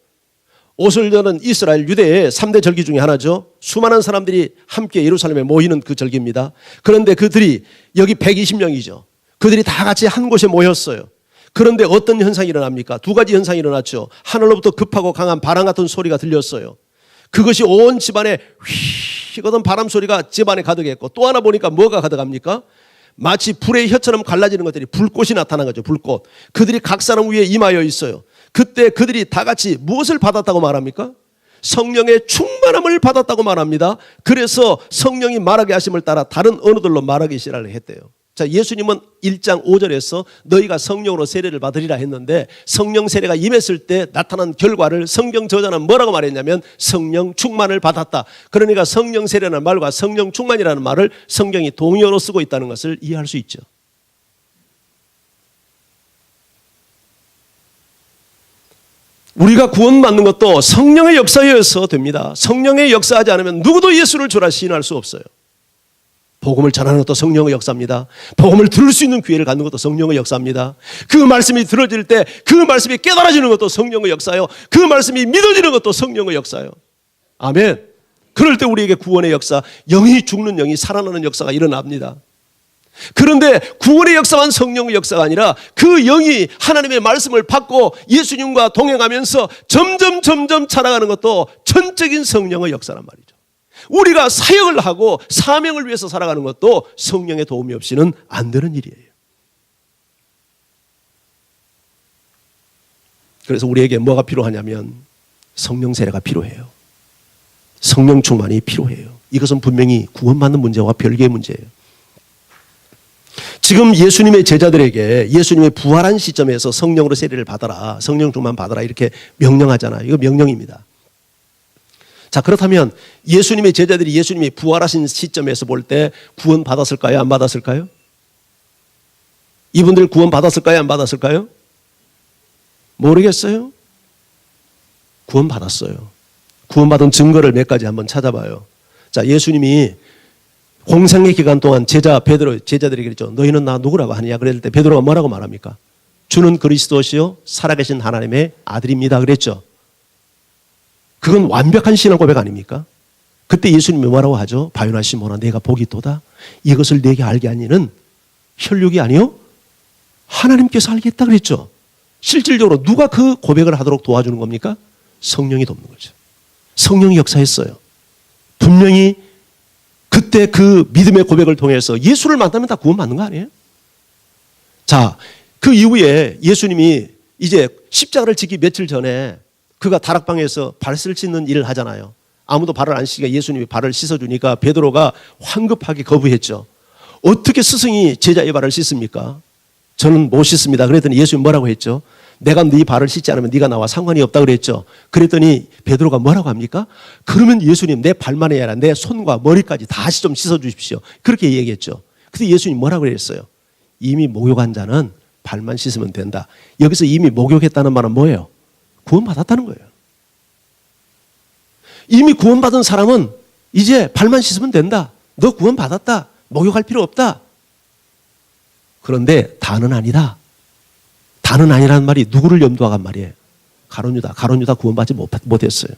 [SPEAKER 1] 오순절은 이스라엘 유대의 3대 절기 중에 하나죠. 수많은 사람들이 함께 예루살렘에 모이는 그 절기입니다. 그런데 그들이 여기 120명이죠. 그들이 다 같이 한 곳에 모였어요. 그런데 어떤 현상이 일어납니까? 두 가지 현상이 일어났죠. 하늘로부터 급하고 강한 바람 같은 소리가 들렸어요. 그것이 온 집안에 휘거든 바람 소리가 집안에 가득했고 또 하나 보니까 뭐가 가득합니까? 마치 불의 혀처럼 갈라지는 것들이 불꽃이 나타난 거죠. 불꽃. 그들이 각 사람 위에 임하여 있어요. 그때 그들이 다 같이 무엇을 받았다고 말합니까? 성령의 충만함을 받았다고 말합니다. 그래서 성령이 말하게 하심을 따라 다른 언어들로 말하기 시작을 했대요. 자, 예수님은 1장 5절에서 너희가 성령으로 세례를 받으리라 했는데 성령 세례가 임했을 때 나타난 결과를 성경 저자는 뭐라고 말했냐면 성령 충만을 받았다. 그러니까 성령 세례라는 말과 성령 충만이라는 말을 성경이 동의어로 쓰고 있다는 것을 이해할 수 있죠. 우리가 구원받는 것도 성령의 역사여서 됩니다. 성령의 역사하지 않으면 누구도 예수를 주라 시인할 수 없어요. 복음을 전하는 것도 성령의 역사입니다. 복음을 들을 수 있는 기회를 갖는 것도 성령의 역사입니다. 그 말씀이 들어질 때 그 말씀이 깨달아지는 것도 성령의 역사요. 그 말씀이 믿어지는 것도 성령의 역사요. 아멘. 그럴 때 우리에게 구원의 역사, 영이 죽는 영이 살아나는 역사가 일어납니다. 그런데 구원의 역사만 성령의 역사가 아니라 그 영이 하나님의 말씀을 받고 예수님과 동행하면서 점점 자라가는 것도 전적인 성령의 역사란 말이죠. 우리가 사역을 하고 사명을 위해서 살아가는 것도 성령의 도움이 없이는 안 되는 일이에요. 그래서 우리에게 뭐가 필요하냐면 성령 세례가 필요해요. 성령 충만이 필요해요. 이것은 분명히 구원받는 문제와 별개의 문제예요. 지금 예수님의 제자들에게 예수님의 부활한 시점에서 성령으로 세례를 받아라, 성령 충만 받아라 이렇게 명령하잖아요. 이거 명령입니다. 자, 그렇다면 예수님의 제자들이 예수님이 부활하신 시점에서 볼 때 구원 받았을까요? 안 받았을까요? 이분들 구원 받았을까요? 안 받았을까요? 모르겠어요. 구원 받았어요. 구원받은 증거를 몇 가지 한번 찾아봐요. 자, 예수님이 공생의 기간 동안 제자들에게 그랬죠. 너희는 나 누구라고 하느냐? 그랬을 때 베드로가 뭐라고 말합니까? 주는 그리스도시요 살아계신 하나님의 아들입니다 그랬죠. 그건 완벽한 신앙 고백 아닙니까? 그때 예수님이 뭐라고 하죠? 바요나 시몬아 내가 복이 있도다. 이것을 내게 알게 하니는 혈육이 아니요 하나님께서 알겠다 그랬죠. 실질적으로 누가 그 고백을 하도록 도와주는 겁니까? 성령이 돕는 거죠. 성령이 역사했어요. 분명히 그때 그 믿음의 고백을 통해서 예수를 만나면 다 구원받는 거 아니에요? 자, 그 이후에 예수님이 이제 십자가를 지기 며칠 전에 그가 다락방에서 발을 씻는 일을 하잖아요. 아무도 발을 안 씻으니까 예수님이 발을 씻어주니까 베드로가 황급하게 거부했죠. 어떻게 스승이 제자의 발을 씻습니까? 저는 못 씻습니다. 그랬더니 예수님이 뭐라고 했죠? 내가 네 발을 씻지 않으면 네가 나와 상관이 없다 그랬죠. 그랬더니 베드로가 뭐라고 합니까? 그러면 예수님 내 발만이 아니라 내 손과 머리까지 다시 좀 씻어주십시오. 그렇게 얘기했죠. 근데 예수님 뭐라고 그랬어요? 이미 목욕한 자는 발만 씻으면 된다. 여기서 이미 목욕했다는 말은 뭐예요? 구원받았다는 거예요. 이미 구원받은 사람은 이제 발만 씻으면 된다. 너 구원받았다. 목욕할 필요 없다. 그런데 다는 아니다. 다는 아니라는 말이 누구를 염두하고 한 말이에요? 가룟유다. 가룟유다 구원받지 못했어요.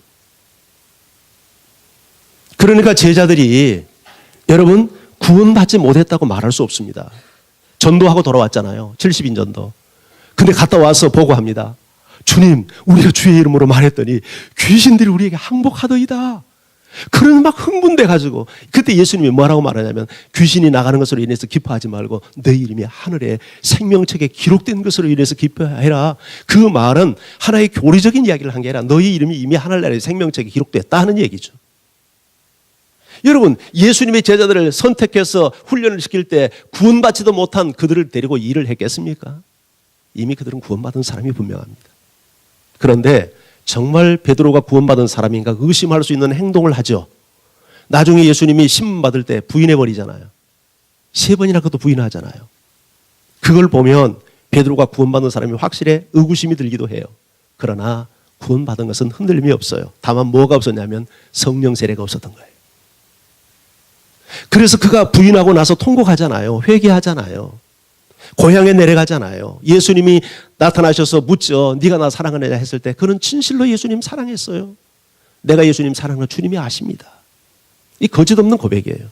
[SPEAKER 1] 그러니까 제자들이 여러분 구원받지 못했다고 말할 수 없습니다. 전도하고 돌아왔잖아요. 70인 전도. 근데 갔다 와서 보고합니다. 주님, 우리가 주의 이름으로 말했더니 귀신들이 우리에게 항복하더이다. 그런 막 흥분돼 가지고 그때 예수님이 뭐라고 말하냐면 귀신이 나가는 것으로 인해서 기뻐하지 말고 너 이름이 하늘에 생명책에 기록된 것으로 인해서 기뻐해라. 그 말은 하나의 교리적인 이야기를 한 게 아니라 너희 이름이 이미 하늘나라의 생명책에 기록됐다 하는 얘기죠. 여러분, 예수님의 제자들을 선택해서 훈련을 시킬 때 구원받지도 못한 그들을 데리고 일을 했겠습니까? 이미 그들은 구원받은 사람이 분명합니다. 그런데 정말 베드로가 구원받은 사람인가 의심할 수 있는 행동을 하죠. 나중에 예수님이 신문 받을 때 부인해버리잖아요. 3번이나 그것도 부인하잖아요. 그걸 보면 베드로가 구원받은 사람이 확실히 의구심이 들기도 해요. 그러나 구원받은 것은 흔들림이 없어요. 다만 뭐가 없었냐면 성령 세례가 없었던 거예요. 그래서 그가 부인하고 나서 통곡하잖아요. 회개하잖아요. 고향에 내려가잖아요. 예수님이 나타나셔서 묻죠. 네가 나 사랑하느냐 했을 때 그는 진실로 예수님 사랑했어요. 내가 예수님 사랑하는 주님이 아십니다. 이 거짓 없는 고백이에요.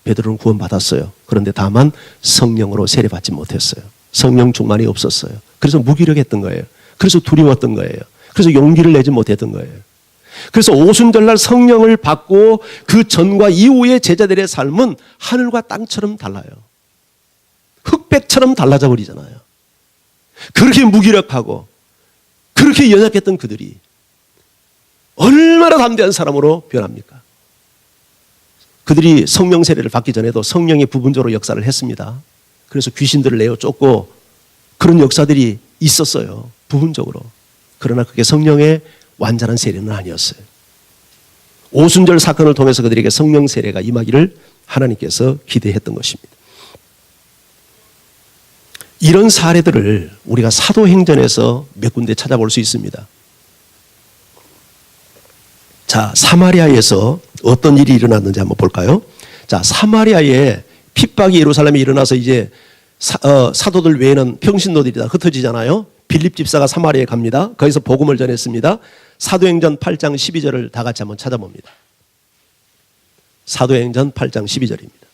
[SPEAKER 1] 베드로는 구원받았어요. 그런데 다만 성령으로 세례받지 못했어요. 성령 충만이 없었어요. 그래서 무기력했던 거예요. 그래서 두려웠던 거예요. 그래서 용기를 내지 못했던 거예요. 그래서 오순절날 성령을 받고 그 전과 이후의 제자들의 삶은 하늘과 땅처럼 달라요. 흑백처럼 달라져 버리잖아요. 그렇게 무기력하고 그렇게 연약했던 그들이 얼마나 담대한 사람으로 변합니까? 그들이 성령 세례를 받기 전에도 성령이 부분적으로 역사를 했습니다. 그래서 귀신들을 내어 쫓고 그런 역사들이 있었어요. 부분적으로. 그러나 그게 성령의 완전한 세례는 아니었어요. 오순절 사건을 통해서 그들에게 성령 세례가 임하기를 하나님께서 기대했던 것입니다. 이런 사례들을 우리가 사도행전에서 몇 군데 찾아볼 수 있습니다. 자, 사마리아에서 어떤 일이 일어났는지 한번 볼까요? 자, 사마리아에 핍박이 예루살렘에 일어나서 이제 사도들 외에는 평신도들이 다 흩어지잖아요. 빌립 집사가 사마리아에 갑니다. 거기서 복음을 전했습니다. 사도행전 8장 12절을 다 같이 한번 찾아봅니다. 사도행전 8장 12절입니다.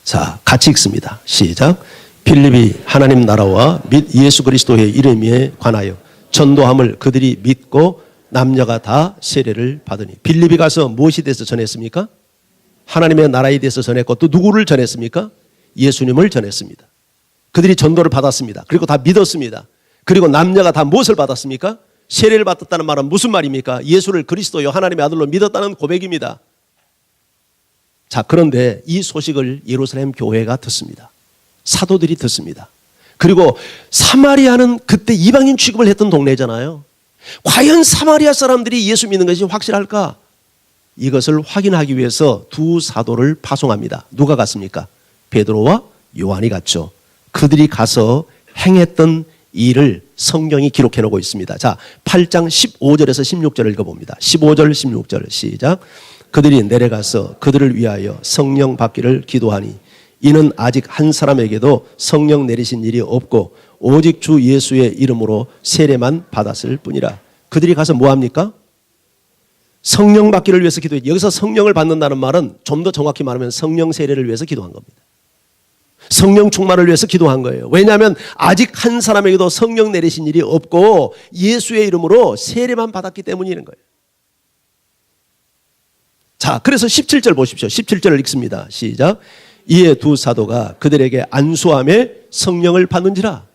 [SPEAKER 1] 자, 같이 읽습니다. 시작. 빌립이 하나님 나라와 및 예수 그리스도의 이름에 관하여 전도함을 그들이 믿고 남녀가 다 세례를 받으니. 빌립이 가서 무엇에 대해서 전했습니까? 하나님의 나라에 대해서 전했고 또 누구를 전했습니까? 예수님을 전했습니다. 그들이 전도를 받았습니다. 그리고 다 믿었습니다. 그리고 남녀가 다 무엇을 받았습니까? 세례를 받았다는 말은 무슨 말입니까? 예수를 그리스도요 하나님의 아들로 믿었다는 고백입니다. 자, 그런데 이 소식을 예루살렘 교회가 듣습니다. 사도들이 듣습니다. 그리고 사마리아는 그때 이방인 취급을 했던 동네잖아요. 과연 사마리아 사람들이 예수 믿는 것이 확실할까? 이것을 확인하기 위해서 두 사도를 파송합니다. 누가 갔습니까? 베드로와 요한이 갔죠. 그들이 가서 행했던 일을 성경이 기록해 놓고 있습니다. 자, 8장 15절에서 16절을 읽어봅니다. 15절, 16절 시작. 그들이 내려가서 그들을 위하여 성령 받기를 기도하니 이는 아직 한 사람에게도 성령 내리신 일이 없고 오직 주 예수의 이름으로 세례만 받았을 뿐이라. 그들이 가서 뭐 합니까? 성령 받기를 위해서 기도해. 여기서 성령을 받는다는 말은 좀 더 정확히 말하면 성령 세례를 위해서 기도한 겁니다. 성령 충만을 위해서 기도한 거예요. 왜냐하면 아직 한 사람에게도 성령 내리신 일이 없고 예수의 이름으로 세례만 받았기 때문이는 거예요. 자, 그래서 17절 보십시오. 17절을 읽습니다. 시작. 이에 두 사도가 그들에게 안수함에 성령을 받는지라.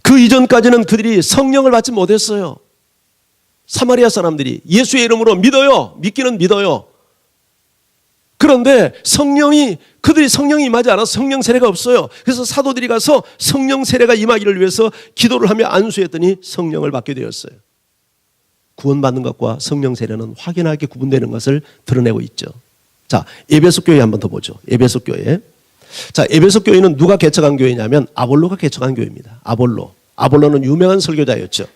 [SPEAKER 1] 그 이전까지는 그들이 성령을 받지 못했어요. 사마리아 사람들이 예수의 이름으로 믿어요. 믿기는 믿어요. 그런데 그들이 성령이 임하지 않아서 성령 세례가 없어요. 그래서 사도들이 가서 성령 세례가 임하기를 위해서 기도를 하며 안수했더니 성령을 받게 되었어요. 구원받는 것과 성령 세례는 확연하게 구분되는 것을 드러내고 있죠. 자, 에베소 교회 한번 더 보죠. 에베소 교회. 자, 에베소 교회는 누가 개척한 교회냐면 아볼로가 개척한 교회입니다. 아볼로는 유명한 설교자였죠.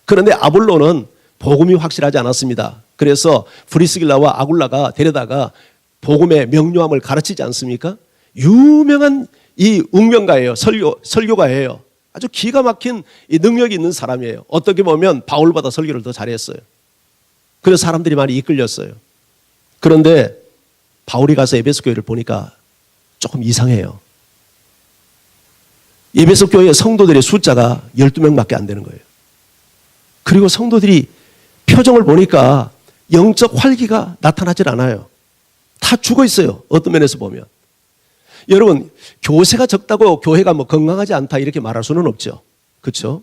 [SPEAKER 1] 그런데 아볼로는 복음이 확실하지 않았습니다. 그래서 브리스길라와 아굴라가 데려다가 복음의 명료함을 가르치지 않습니까? 유명한 이 웅변가예요. 설교가예요. 아주 기가 막힌 이 능력이 있는 사람이에요. 어떻게 보면 바울보다 설교를 더 잘했어요. 그래서 사람들이 많이 이끌렸어요. 그런데 바울이 가서 에베소 교회를 보니까 조금 이상해요. 에베소 교회 성도들의 숫자가 12명밖에 안 되는 거예요. 그리고 성도들이 표정을 보니까 영적 활기가 나타나질 않아요. 다 죽어 있어요. 어떤 면에서 보면. 여러분, 교세가 적다고 교회가 뭐 건강하지 않다 이렇게 말할 수는 없죠. 그렇죠?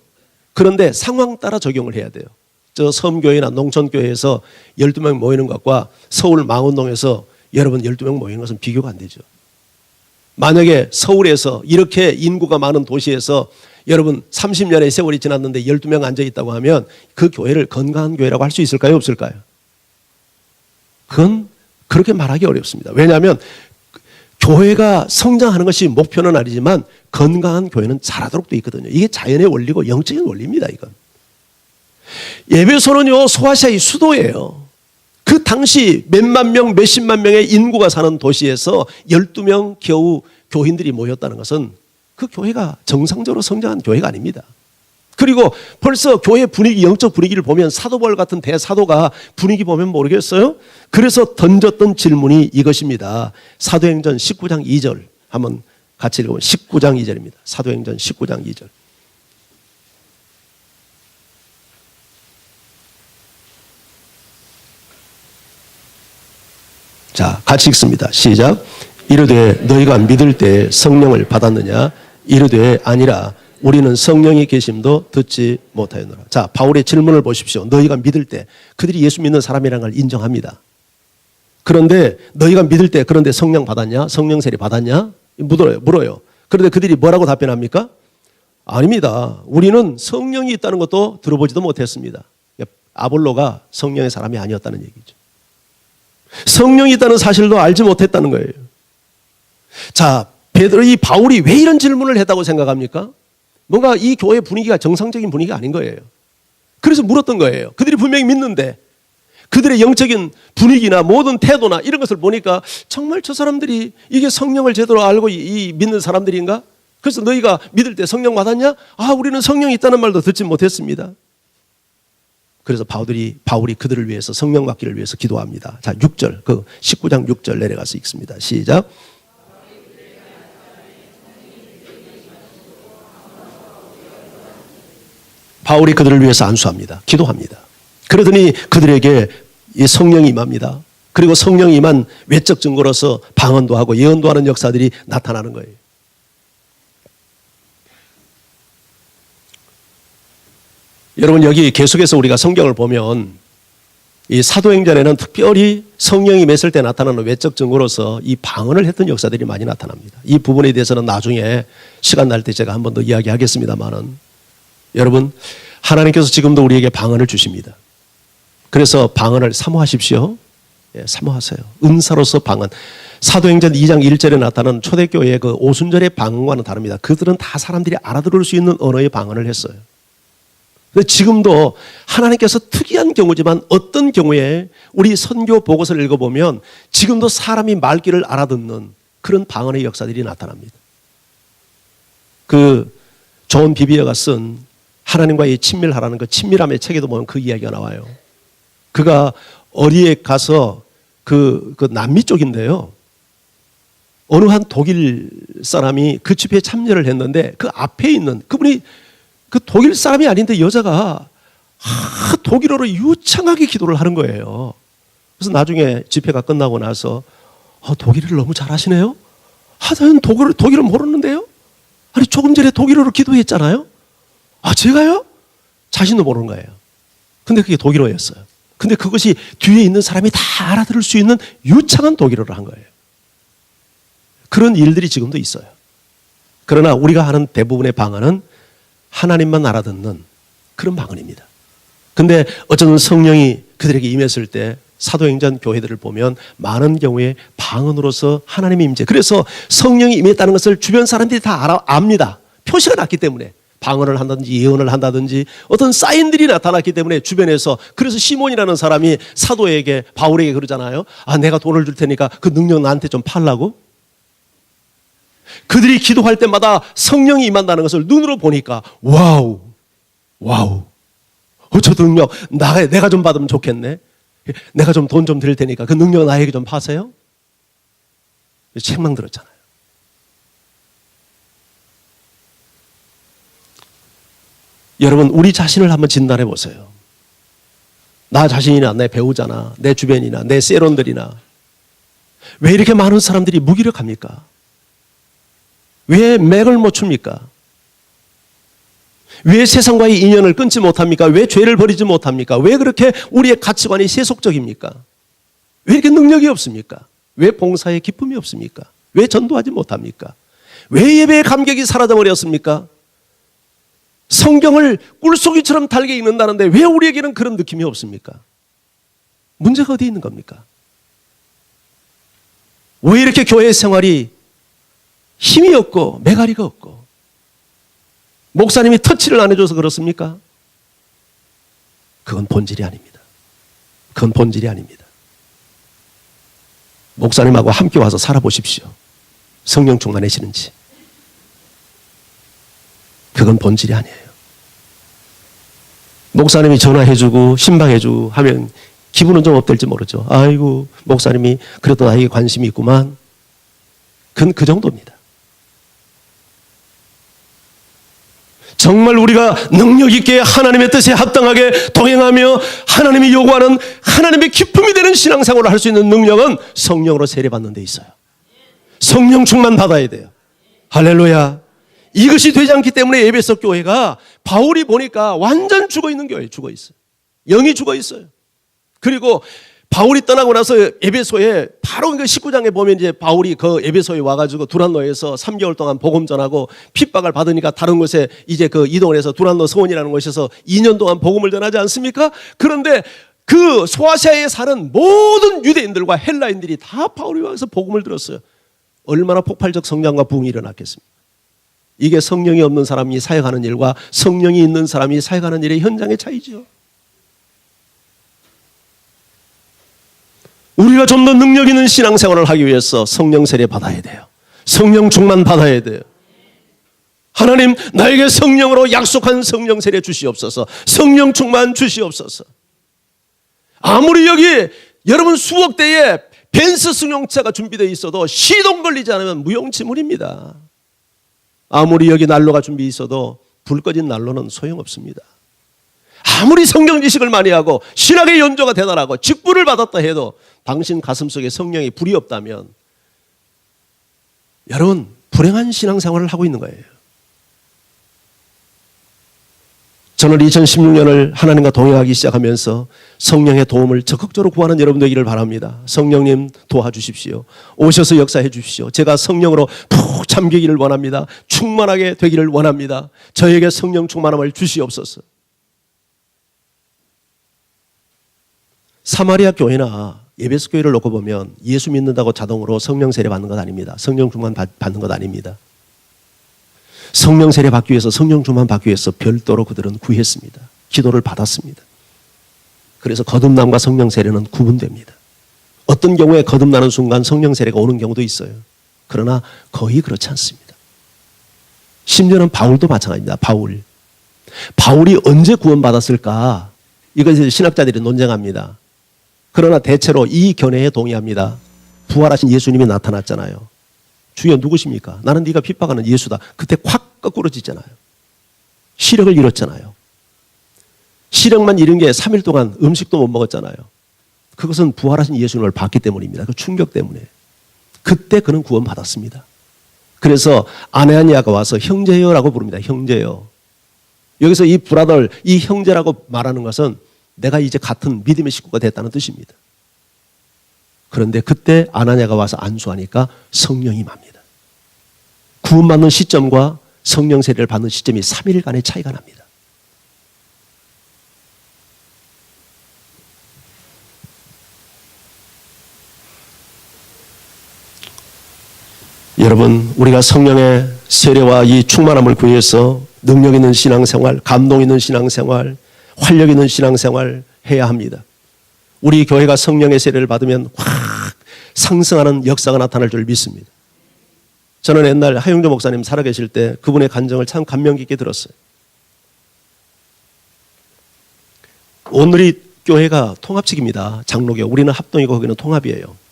[SPEAKER 1] 그런데 상황 따라 적용을 해야 돼요. 저 섬교회나 농촌교회에서 12명 모이는 것과 서울 망원동에서 여러분 12명 모이는 것은 비교가 안 되죠. 만약에 서울에서 이렇게 인구가 많은 도시에서 여러분 30년의 세월이 지났는데 12명 앉아 있다고 하면 그 교회를 건강한 교회라고 할 수 있을까요? 없을까요? 그건 그렇게 말하기 어렵습니다. 왜냐하면 교회가 성장하는 것이 목표는 아니지만 건강한 교회는 자라도록 되어 있거든요. 이게 자연의 원리고 영적인 원리입니다. 이건. 에베소는요, 소아시아의 수도예요. 그 당시 몇만 명, 몇십만 명의 인구가 사는 도시에서 12명 겨우 교인들이 모였다는 것은 그 교회가 정상적으로 성장한 교회가 아닙니다. 그리고 벌써 교회 분위기, 영적 분위기를 보면 사도바울 같은 대사도가 분위기 보면 모르겠어요? 그래서 던졌던 질문이 이것입니다. 사도행전 19장 2절 한번 같이 읽어보면 19장 2절입니다. 사도행전 19장 2절. 자, 같이 읽습니다. 시작. 이르되 너희가 믿을 때 성령을 받았느냐? 이르되 아니라 우리는 성령이 계심도 듣지 못하였노라. 자, 바울의 질문을 보십시오. 너희가 믿을 때, 그들이 예수 믿는 사람이라는 걸 인정합니다. 그런데 너희가 믿을 때 그런데 성령 받았냐? 성령 세례 받았냐? 물어요. 그런데 그들이 뭐라고 답변합니까? 아닙니다. 우리는 성령이 있다는 것도 들어보지도 못했습니다. 아볼로가 성령의 사람이 아니었다는 얘기죠. 성령이 있다는 사실도 알지 못했다는 거예요. 자, 이 바울이 왜 이런 질문을 했다고 생각합니까? 뭔가 이 교회 분위기가 정상적인 분위기가 아닌 거예요. 그래서 물었던 거예요. 그들이 분명히 믿는데 그들의 영적인 분위기나 모든 태도나 이런 것을 보니까 정말 저 사람들이 이게 성령을 제대로 알고 믿는 사람들인가? 그래서 너희가 믿을 때 성령 받았냐? 아, 우리는 성령이 있다는 말도 듣지 못했습니다. 그래서 바울이 그들을 위해서 성령 받기를 위해서 기도합니다. 자, 6절, 그 19장 6절 내려가서 읽습니다. 시작. 바울이 그들을 위해서 안수합니다. 기도합니다. 그러더니 그들에게 이 성령이 임합니다. 그리고 성령이 임한 외적 증거로서 방언도 하고 예언도 하는 역사들이 나타나는 거예요. 여러분, 여기 계속해서 우리가 성경을 보면 이 사도행전에는 특별히 성령이 임했을 때 나타나는 외적 증거로서 이 방언을 했던 역사들이 많이 나타납니다. 이 부분에 대해서는 나중에 시간 날 때 제가 한 번 더 이야기하겠습니다만은, 여러분, 하나님께서 지금도 우리에게 방언을 주십니다. 그래서 방언을 사모하십시오. 예, 사모하세요. 은사로서 방언. 사도행전 2장 1절에 나타나는 초대교회의 그 오순절의 방언과는 다릅니다. 그들은 다 사람들이 알아들을 수 있는 언어의 방언을 했어요. 근데 지금도 하나님께서 특이한 경우지만 어떤 경우에 우리 선교 보고서를 읽어보면 지금도 사람이 말귀를 알아듣는 그런 방언의 역사들이 나타납니다. 그 존 비비어가 쓴 하나님과의 친밀하라는 그 친밀함의 책에도 보면 그 이야기가 나와요. 그가 어디에 가서 그 남미 쪽인데요. 어느 한 독일 사람이 그 집회에 참여를 했는데 그 앞에 있는 그분이 그 독일 사람이 아닌데 여자가 독일어로 유창하게 기도를 하는 거예요. 그래서 나중에 집회가 끝나고 나서 독일어를 너무 잘하시네요. 저는 독일어 모르는데요. 아니 조금 전에 독일어로 기도했잖아요. 제가요? 자신도 모르는 거예요. 근데 그게 독일어였어요. 근데 그것이 뒤에 있는 사람이 다 알아들을 수 있는 유창한 독일어를 한 거예요. 그런 일들이 지금도 있어요. 그러나 우리가 하는 대부분의 방언은 하나님만 알아듣는 그런 방언입니다. 근데 어쩌면 성령이 그들에게 임했을 때 사도행전 교회들을 보면 많은 경우에 방언으로서 하나님의 임재. 그래서 성령이 임했다는 것을 주변 사람들이 다 압니다. 표시가 났기 때문에. 방언을 한다든지 예언을 한다든지 어떤 사인들이 나타났기 때문에 주변에서. 그래서 시몬이라는 사람이 사도에게 바울에게 그러잖아요. 내가 돈을 줄 테니까 그 능력 나한테 좀 팔라고. 그들이 기도할 때마다 성령이 임한다는 것을 눈으로 보니까 와우. 저 능력 내가 좀 받으면 좋겠네. 내가 좀 돈 좀 드릴 테니까 그 능력 나에게 좀 파세요. 책망 들었잖아요. 여러분 우리 자신을 한번 진단해 보세요. 나 자신이나 내 배우자나 내 주변이나 내 세론들이나 왜 이렇게 많은 사람들이 무기력합니까? 왜 맥을 못 춥니까? 왜 세상과의 인연을 끊지 못합니까? 왜 죄를 버리지 못합니까? 왜 그렇게 우리의 가치관이 세속적입니까? 왜 이렇게 능력이 없습니까? 왜 봉사에 기쁨이 없습니까? 왜 전도하지 못합니까? 왜 예배의 감격이 사라져버렸습니까? 성경을 꿀속이처럼 달게 읽는다는데 왜 우리에게는 그런 느낌이 없습니까? 문제가 어디 있는 겁니까? 왜 이렇게 교회 생활이 힘이 없고 메가리가 없고 목사님이 터치를 안 해줘서 그렇습니까? 그건 본질이 아닙니다. 그건 본질이 아닙니다. 목사님하고 함께 와서 살아보십시오. 성령 충만해지는지. 그건 본질이 아니에요. 목사님이 전화해주고 신방해주고 하면 기분은 좀 어떨지 모르죠. 아이고 목사님이 그래도 나에게 관심이 있구만. 그건 그 정도입니다. 정말 우리가 능력 있게 하나님의 뜻에 합당하게 동행하며 하나님이 요구하는 하나님의 기쁨이 되는 신앙생활을 할 수 있는 능력은 성령으로 세례받는 데 있어요. 성령 충만 받아야 돼요. 할렐루야. 이것이 되지 않기 때문에 에베소 교회가 바울이 보니까 완전 죽어있는 교회에 죽어있어요. 영이 죽어있어요. 그리고 바울이 떠나고 나서 에베소에 바로 그 19장에 보면 이제 바울이 그 에베소에 와가지고 두란노에서 3개월 동안 복음 전하고 핍박을 받으니까 다른 곳에 이제 그 이동을 해서 두란노 서원이라는 곳에서 2년 동안 복음을 전하지 않습니까? 그런데 그 소아시아에 사는 모든 유대인들과 헬라인들이 다 바울이 와서 복음을 들었어요. 얼마나 폭발적 성장과 부흥이 일어났겠습니까? 이게 성령이 없는 사람이 사역하는 일과 성령이 있는 사람이 사역하는 일의 현장의 차이죠. 우리가 좀 더 능력 있는 신앙생활을 하기 위해서 성령 세례 받아야 돼요. 성령 충만 받아야 돼요. 하나님 나에게 성령으로 약속한 성령 세례 주시옵소서. 성령 충만 주시옵소서. 아무리 여기 여러분 수억 대의 벤츠 승용차가 준비되어 있어도 시동 걸리지 않으면 무용지물입니다. 아무리 여기 난로가 준비되어 있어도 불 꺼진 난로는 소용없습니다. 아무리 성경 지식을 많이 하고 신학의 연조가 대단하고 직분을 받았다 해도 당신 가슴속에 성령의 불이 없다면 여러분 불행한 신앙생활을 하고 있는 거예요. 저는 2016년을 하나님과 동행하기 시작하면서 성령의 도움을 적극적으로 구하는 여러분 되기를 바랍니다. 성령님 도와주십시오. 오셔서 역사해 주십시오. 제가 성령으로 푹 잠기기를 원합니다. 충만하게 되기를 원합니다. 저에게 성령 충만함을 주시옵소서. 사마리아 교회나 에베소 교회를 놓고 보면 예수 믿는다고 자동으로 성령 세례 받는 것 아닙니다. 성령 충만 받는 것 아닙니다. 성령 세례 받기 위해서 성령 충만 받기 위해서 별도로 그들은 구했습니다. 기도를 받았습니다. 그래서 거듭남과 성령 세례는 구분됩니다. 어떤 경우에 거듭나는 순간 성령 세례가 오는 경우도 있어요. 그러나 거의 그렇지 않습니다. 심지어는 바울도 마찬가지입니다. 바울이 언제 구원받았을까? 이것을 신학자들이 논쟁합니다. 그러나 대체로 이 견해에 동의합니다. 부활하신 예수님이 나타났잖아요. 주여 누구십니까? 나는 네가 핍박하는 예수다. 그때 확 거꾸러지잖아요. 시력을 잃었잖아요. 시력만 잃은 게 3일 동안 음식도 못 먹었잖아요. 그것은 부활하신 예수님을 봤기 때문입니다. 그 충격 때문에. 그때 그는 구원받았습니다. 그래서 아나니아가 와서 형제여라고 부릅니다. 형제여. 여기서 이 브라더, 이 형제라고 말하는 것은 내가 이제 같은 믿음의 식구가 됐다는 뜻입니다. 그런데 그때 아나니아가 와서 안수하니까 성령이 임합니다. 구원받는 시점과 성령 세례를 받는 시점이 3일간의 차이가 납니다. 여러분, 우리가 성령의 세례와 이 충만함을 구해서 능력 있는 신앙생활, 감동 있는 신앙생활, 활력 있는 신앙생활 해야 합니다. 우리 교회가 성령의 세례를 받으면 확 상승하는 역사가 나타날 줄 믿습니다. 저는 옛날 하용조 목사님 살아계실 때 그분의 간증을 참 감명 깊게 들었어요. 오늘이 교회가 통합식입니다. 장로교. 우리는 합동이고 거기는 통합이에요.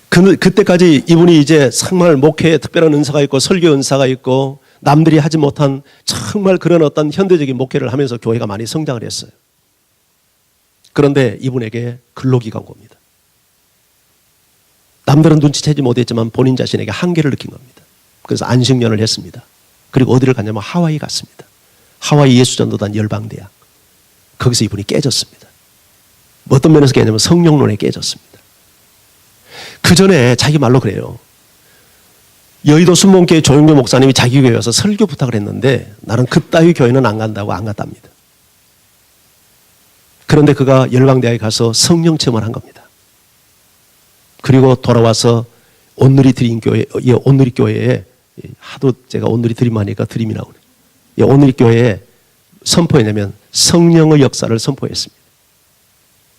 [SPEAKER 1] 그때까지 이분이 이제 정말 목회에 특별한 은사가 있고 설교 은사가 있고 남들이 하지 못한 정말 그런 어떤 현대적인 목회를 하면서 교회가 많이 성장을 했어요. 그런데 이분에게 근로기가 온 겁니다. 남들은 눈치채지 못했지만 본인 자신에게 한계를 느낀 겁니다. 그래서 안식년을 했습니다. 그리고 어디를 갔냐면 하와이 갔습니다. 하와이 예수전도단 열방대학. 거기서 이분이 깨졌습니다. 어떤 면에서 깨냐면 성령론에 깨졌습니다. 그 전에 자기 말로 그래요. 여의도 순복음교회 조영교 목사님이 자기 교회에 와서 설교 부탁을 했는데 나는 그따위 교회는 안 간다고 안 갔답니다. 그런데 그가 열방대학에 가서 성령 체험을 한 겁니다. 그리고 돌아와서 온누리 드림 교회, 온누리 교회에 하도 제가 온누리 드림 하니까 드림이 나오네. 온누리 교회에 선포했냐면 성령의 역사를 선포했습니다.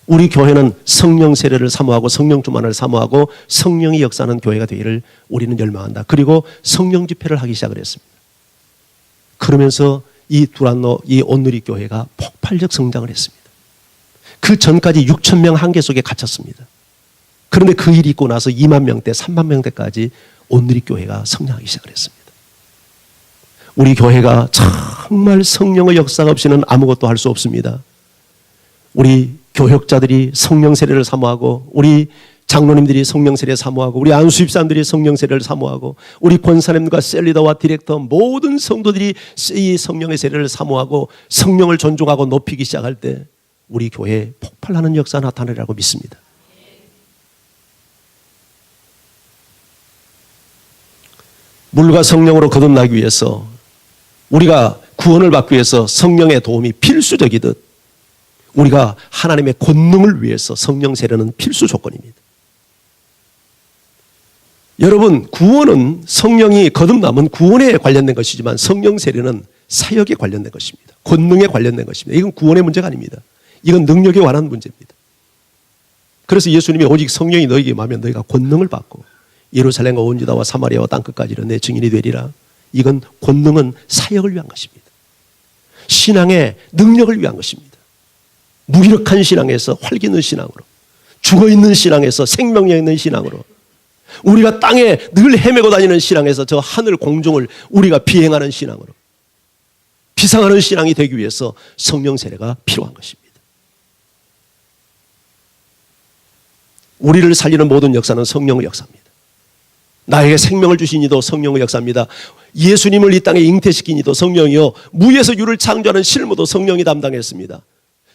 [SPEAKER 1] 우리 교회는 성령 세례를 사모하고 성령 충만을 사모하고 성령이 역사하는 교회가 되기를 우리는 열망한다. 그리고 성령 집회를 하기 시작을 했습니다. 그러면서 이 두란노, 이 온누리 교회가 폭발적 성장을 했습니다. 그 전까지 6천 명 한계 속에 갇혔습니다. 그런데 그 일이 있고 나서 2만 명대, 3만 명대까지 온누리 교회가 성장하기 시작을 했습니다. 우리 교회가 정말 성령의 역사가 없이는 아무것도 할 수 없습니다. 우리 교역자들이 성령 세례를 사모하고 우리 장로님들이 성령 세례를 사모하고 우리 안수집사님들이 성령 세례를 사모하고 우리 권사님과 셀리더와 디렉터 모든 성도들이 이 성령의 세례를 사모하고 성령을 존중하고 높이기 시작할 때 우리 교회에 폭발하는 역사가 나타나리라고 믿습니다. 물과 성령으로 거듭나기 위해서 우리가 구원을 받기 위해서 성령의 도움이 필수적이듯 우리가 하나님의 권능을 위해서 성령 세례는 필수 조건입니다. 여러분, 구원은 성령이 거듭남은 구원에 관련된 것이지만 성령 세례는 사역에 관련된 것입니다. 권능에 관련된 것입니다. 이건 구원의 문제가 아닙니다. 이건 능력에 관한 문제입니다. 그래서 예수님이 오직 성령이 너에게 임하면 너희가 권능을 받고 예루살렘과 온 유다와 사마리아와 땅끝까지 내 증인이 되리라. 이건 권능은 사역을 위한 것입니다. 신앙의 능력을 위한 것입니다. 무기력한 신앙에서 활기 있는 신앙으로, 죽어있는 신앙에서 생명력 있는 신앙으로, 우리가 땅에 늘 헤매고 다니는 신앙에서 저 하늘 공중을 우리가 비행하는 신앙으로 비상하는 신앙이 되기 위해서 성령 세례가 필요한 것입니다. 우리를 살리는 모든 역사는 성령의 역사입니다. 나에게 생명을 주신 이도 성령의 역사입니다. 예수님을 이 땅에 잉태시킨 이도 성령이요, 무에서 유를 창조하는 실무도 성령이 담당했습니다.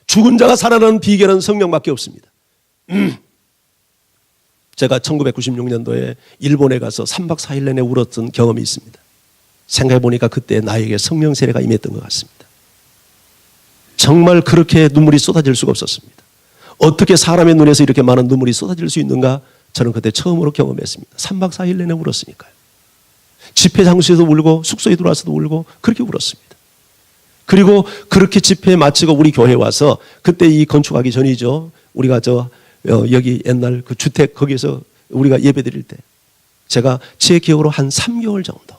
[SPEAKER 1] 죽은 자가 살아나는 비결은 성령밖에 없습니다. 제가 1996년도에 일본에 가서 3박 4일 내내 울었던 경험이 있습니다. 생각해 보니까 그때 나에게 성령 세례가 임했던 것 같습니다. 정말 그렇게 눈물이 쏟아질 수가 없었습니다. 어떻게 사람의 눈에서 이렇게 많은 눈물이 쏟아질 수 있는가? 저는 그때 처음으로 경험했습니다. 3박 4일 내내 울었으니까요. 집회 장소에서 울고 숙소에 들어와서도 울고 그렇게 울었습니다. 그리고 그렇게 집회 마치고 우리 교회 와서 그때 이 건축하기 전이죠. 우리가 여기 옛날 그 주택 거기서 우리가 예배 드릴 때 제가 제 기억으로 한 3개월 정도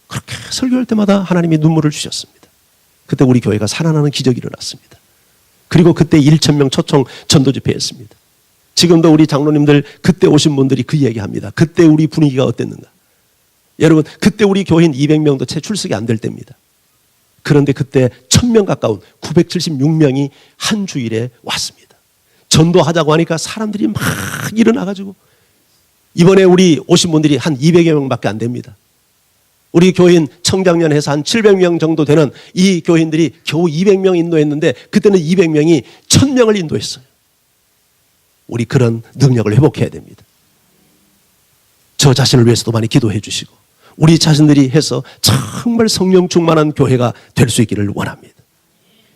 [SPEAKER 1] 그렇게 설교할 때마다 하나님이 눈물을 주셨습니다. 그때 우리 교회가 살아나는 기적이 일어났습니다. 그리고 그때 1,000명 초청 전도 집회했습니다. 지금도 우리 장로님들 그때 오신 분들이 그 얘기합니다. 그때 우리 분위기가 어땠는가. 여러분 그때 우리 교인 200명도 채 출석이 안 될 때입니다. 그런데 그때 1,000명 가까운 976명이 한 주일에 왔습니다. 전도하자고 하니까 사람들이 막 일어나가지고 이번에 우리 오신 분들이 한 200여 명밖에 안 됩니다. 우리 교인 청장년 해서 한 700명 정도 되는 이 교인들이 겨우 200명 인도했는데 그때는 200명이 1,000명을 인도했어요. 우리 그런 능력을 회복해야 됩니다. 저 자신을 위해서도 많이 기도해 주시고 우리 자신들이 해서 정말 성령 충만한 교회가 될 수 있기를 원합니다.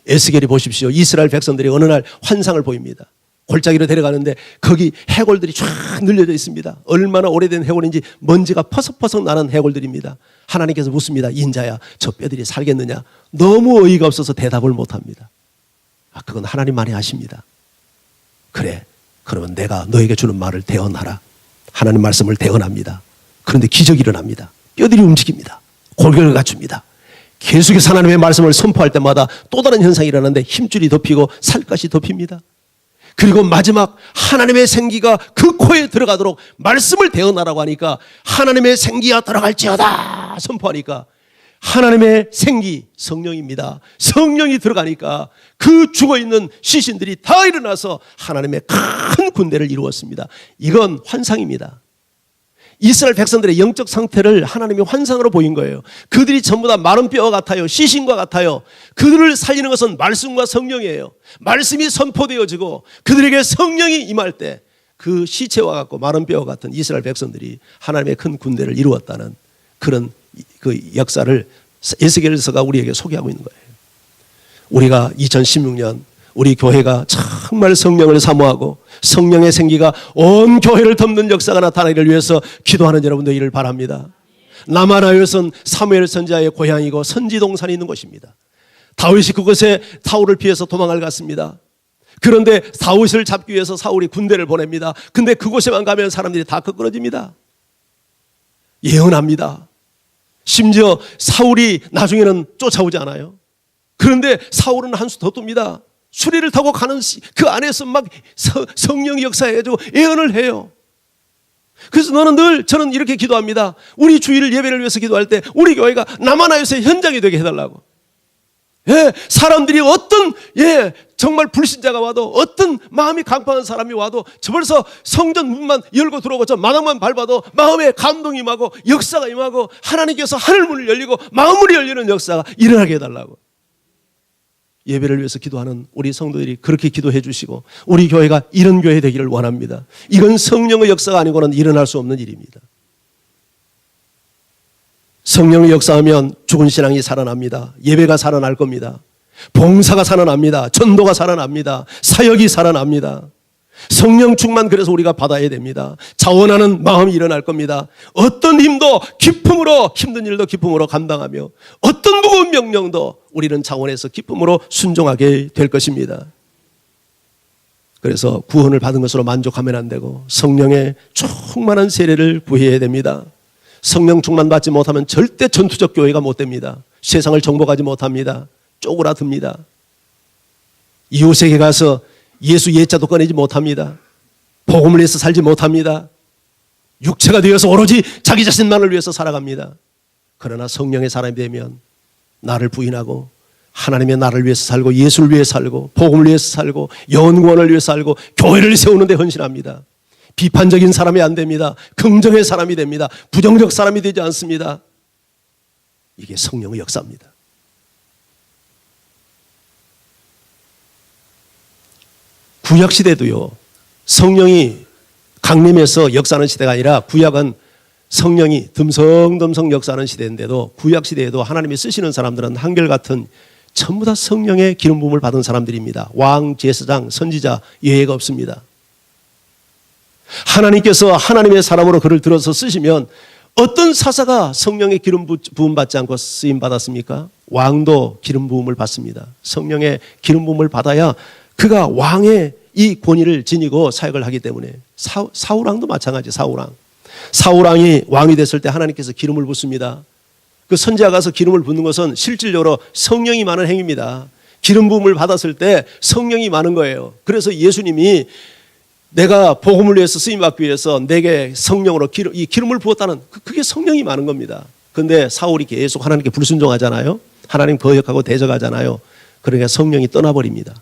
[SPEAKER 1] 에스겔이 보십시오. 이스라엘 백성들이 어느 날 환상을 보입니다. 골짜기로 데려가는데 거기 해골들이 쫙 늘려져 있습니다. 얼마나 오래된 해골인지 먼지가 퍼석퍼석 나는 해골들입니다. 하나님께서 묻습니다. 인자야 저 뼈들이 살겠느냐. 너무 어이가 없어서 대답을 못합니다. 그건 하나님만이 아십니다. 그래 그러면 내가 너에게 주는 말을 대언하라. 하나님 말씀을 대언합니다. 그런데 기적이 일어납니다. 뼈들이 움직입니다. 골격을 갖춥니다. 계속해서 하나님의 말씀을 선포할 때마다 또 다른 현상이 일어나는데 힘줄이 덮이고 살갗이 덮입니다. 그리고 마지막 하나님의 생기가 그 코에 들어가도록 말씀을 대언하라고 하니까 하나님의 생기가 들어갈지어다 선포하니까 하나님의 생기 성령입니다. 성령이 들어가니까 그 죽어있는 시신들이 다 일어나서 하나님의 큰 군대를 이루었습니다. 이건 환상입니다. 이스라엘 백성들의 영적 상태를 하나님이 환상으로 보인 거예요. 그들이 전부 다 마른 뼈와 같아요. 시신과 같아요. 그들을 살리는 것은 말씀과 성령이에요. 말씀이 선포되어지고 그들에게 성령이 임할 때 그 시체와 같고 마른 뼈와 같은 이스라엘 백성들이 하나님의 큰 군대를 이루었다는 그런 그 역사를 에스겔서가 우리에게 소개하고 있는 거예요. 우리가 2016년 우리 교회가 정말 성령을 사모하고 성령의 생기가 온 교회를 덮는 역사가 나타나기를 위해서 기도하는 여러분들이기를 바랍니다. 남아나요선 사무엘 선지자의 고향이고 선지동산이 있는 곳입니다. 다윗이 그곳에 사울을 피해서 도망을 갔습니다. 그런데 다윗을 잡기 위해서 사울이 군대를 보냅니다. 근데 그곳에만 가면 사람들이 다 끄끄러집니다. 예언합니다. 심지어 사울이 나중에는 쫓아오지 않아요. 그런데 사울은 한 수 더 둡니다. 수리를 타고 가는 그 안에서 막 성령이 역사해가지고 예언을 해요. 그래서 저는 이렇게 기도합니다. 우리 주일 예배를 위해서 기도할 때 우리 교회가 남아나요서의 현장이 되게 해달라고. 사람들이 어떤 정말 불신자가 와도 어떤 마음이 강팍한 사람이 와도 저 벌써 성전 문만 열고 들어오고 저 마당만 밟아도 마음에 감동이 임하고 역사가 임하고 하나님께서 하늘문을 열리고 마음문이 열리는 역사가 일어나게 해달라고. 예배를 위해서 기도하는 우리 성도들이 그렇게 기도해 주시고 우리 교회가 이런 교회 되기를 원합니다. 이건 성령의 역사가 아니고는 일어날 수 없는 일입니다. 성령의 역사하면 죽은 신앙이 살아납니다. 예배가 살아날 겁니다. 봉사가 살아납니다. 전도가 살아납니다. 사역이 살아납니다. 성령 충만 그래서 우리가 받아야 됩니다. 자원하는 마음이 일어날 겁니다. 어떤 힘도 기쁨으로 힘든 일도 기쁨으로 감당하며 어떤 무거운 명령도 우리는 자원해서 기쁨으로 순종하게 될 것입니다. 그래서 구원을 받은 것으로 만족하면 안 되고 성령의 충만한 세례를 구해야 됩니다. 성령 충만 받지 못하면 절대 전투적 교회가 못 됩니다. 세상을 정복하지 못합니다. 쪼그라듭니다. 이웃에게 가서 예수 예자도 꺼내지 못합니다. 복음을 위해서 살지 못합니다. 육체가 되어서 오로지 자기 자신만을 위해서 살아갑니다. 그러나 성령의 사람이 되면 나를 부인하고 하나님의 나를 위해서 살고 예수를 위해서 살고 복음을 위해서 살고 영원을 위해서 살고 교회를 세우는 데 헌신합니다. 비판적인 사람이 안 됩니다. 긍정의 사람이 됩니다. 부정적 사람이 되지 않습니다. 이게 성령의 역사입니다. 구약시대도요, 성령이 강림해서 역사하는 시대가 아니라 구약은 성령이 듬성듬성 역사하는 시대인데도 구약시대에도 하나님이 쓰시는 사람들은 한결같은 전부 다 성령의 기름 부음을 받은 사람들입니다. 왕, 제사장, 선지자 예외가 없습니다. 하나님께서 하나님의 사람으로 그를 들어서 쓰시면 어떤 사사가 성령의 기름 부음 받지 않고 쓰임 받았습니까? 왕도 기름 부음을 받습니다. 성령의 기름 부음을 받아야 그가 왕의 이 권위를 지니고 사역을 하기 때문에 사울왕도 마찬가지. 사울왕이 왕이 됐을 때 하나님께서 기름을 붓습니다. 그 선지자 가서 기름을 붓는 것은 실질적으로 성령이 많은 행위입니다. 기름 부음을 받았을 때 성령이 많은 거예요. 그래서 예수님이 내가 복음을 위해서 쓰임 받기 위해서 내게 성령으로 이 기름을 부었다는 그게 성령이 많은 겁니다. 그런데 사울이 계속 하나님께 불순종하잖아요. 하나님 거역하고 대적하잖아요. 그러니까 성령이 떠나버립니다.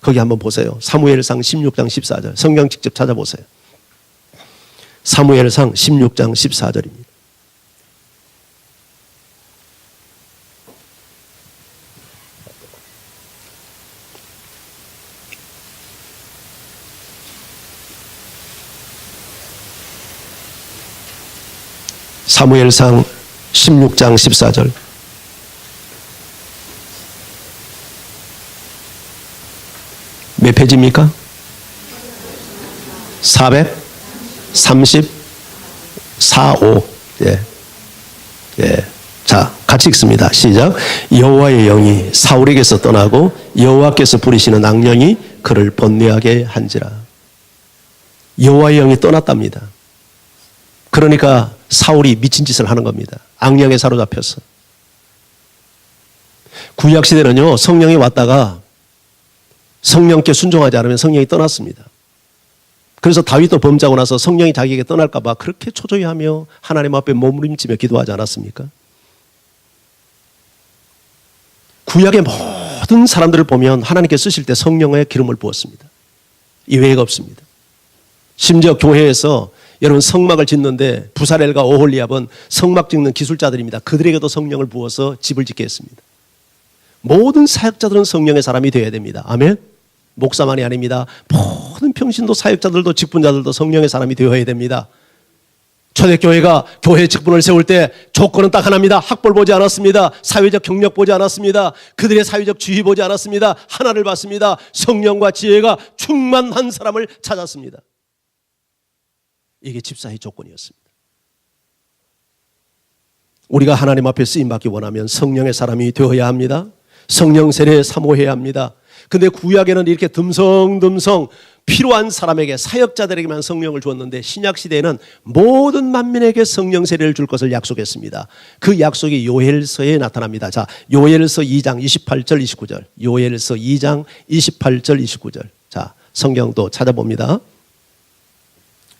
[SPEAKER 1] 거기 한번 보세요. 사무엘상 16장 14절. 성경 직접 찾아보세요. 사무엘상 16장 14절입니다. 사무엘상 16장 14절. 몇 페이지입니까? 434호. 예. 자, 같이 읽습니다. 시작. 여호와의 영이 사울에게서 떠나고 여호와께서 부리시는 악령이 그를 번뇌하게 한지라. 여호와의 영이 떠났답니다. 그러니까 사울이 미친 짓을 하는 겁니다. 악령에 사로잡혀서. 구약시대는요, 성령이 왔다가 성령께 순종하지 않으면 성령이 떠났습니다. 그래서 다윗도 범죄하고 나서 성령이 자기에게 떠날까 봐 그렇게 초조해하며 하나님 앞에 몸부림치며 기도하지 않았습니까? 구약의 모든 사람들을 보면 하나님께 쓰실 때 성령의 기름을 부었습니다. 이외가 없습니다. 심지어 교회에서 여러분 성막을 짓는데 부사렐과 오홀리압은 성막 짓는 기술자들입니다. 그들에게도 성령을 부어서 집을 짓게 했습니다. 모든 사역자들은 성령의 사람이 되어야 됩니다. 아멘? 목사만이 아닙니다. 모든 평신도 사역자들도 직분자들도 성령의 사람이 되어야 됩니다. 초대교회가 교회 직분을 세울 때 조건은 딱 하나입니다. 학벌 보지 않았습니다. 사회적 경력 보지 않았습니다. 그들의 사회적 지위 보지 않았습니다. 하나를 봤습니다. 성령과 지혜가 충만한 사람을 찾았습니다. 이게 집사의 조건이었습니다. 우리가 하나님 앞에 쓰임받기 원하면 성령의 사람이 되어야 합니다. 성령 세례에 사모해야 합니다. 근데 구약에는 이렇게 듬성듬성 필요한 사람에게 사역자들에게만 성령을 주었는데 신약시대에는 모든 만민에게 성령 세례를 줄 것을 약속했습니다. 그 약속이 요엘서에 나타납니다. 자, 요엘서 2장 28절 29절. 요엘서 2장 28절 29절. 자, 성경도 찾아봅니다.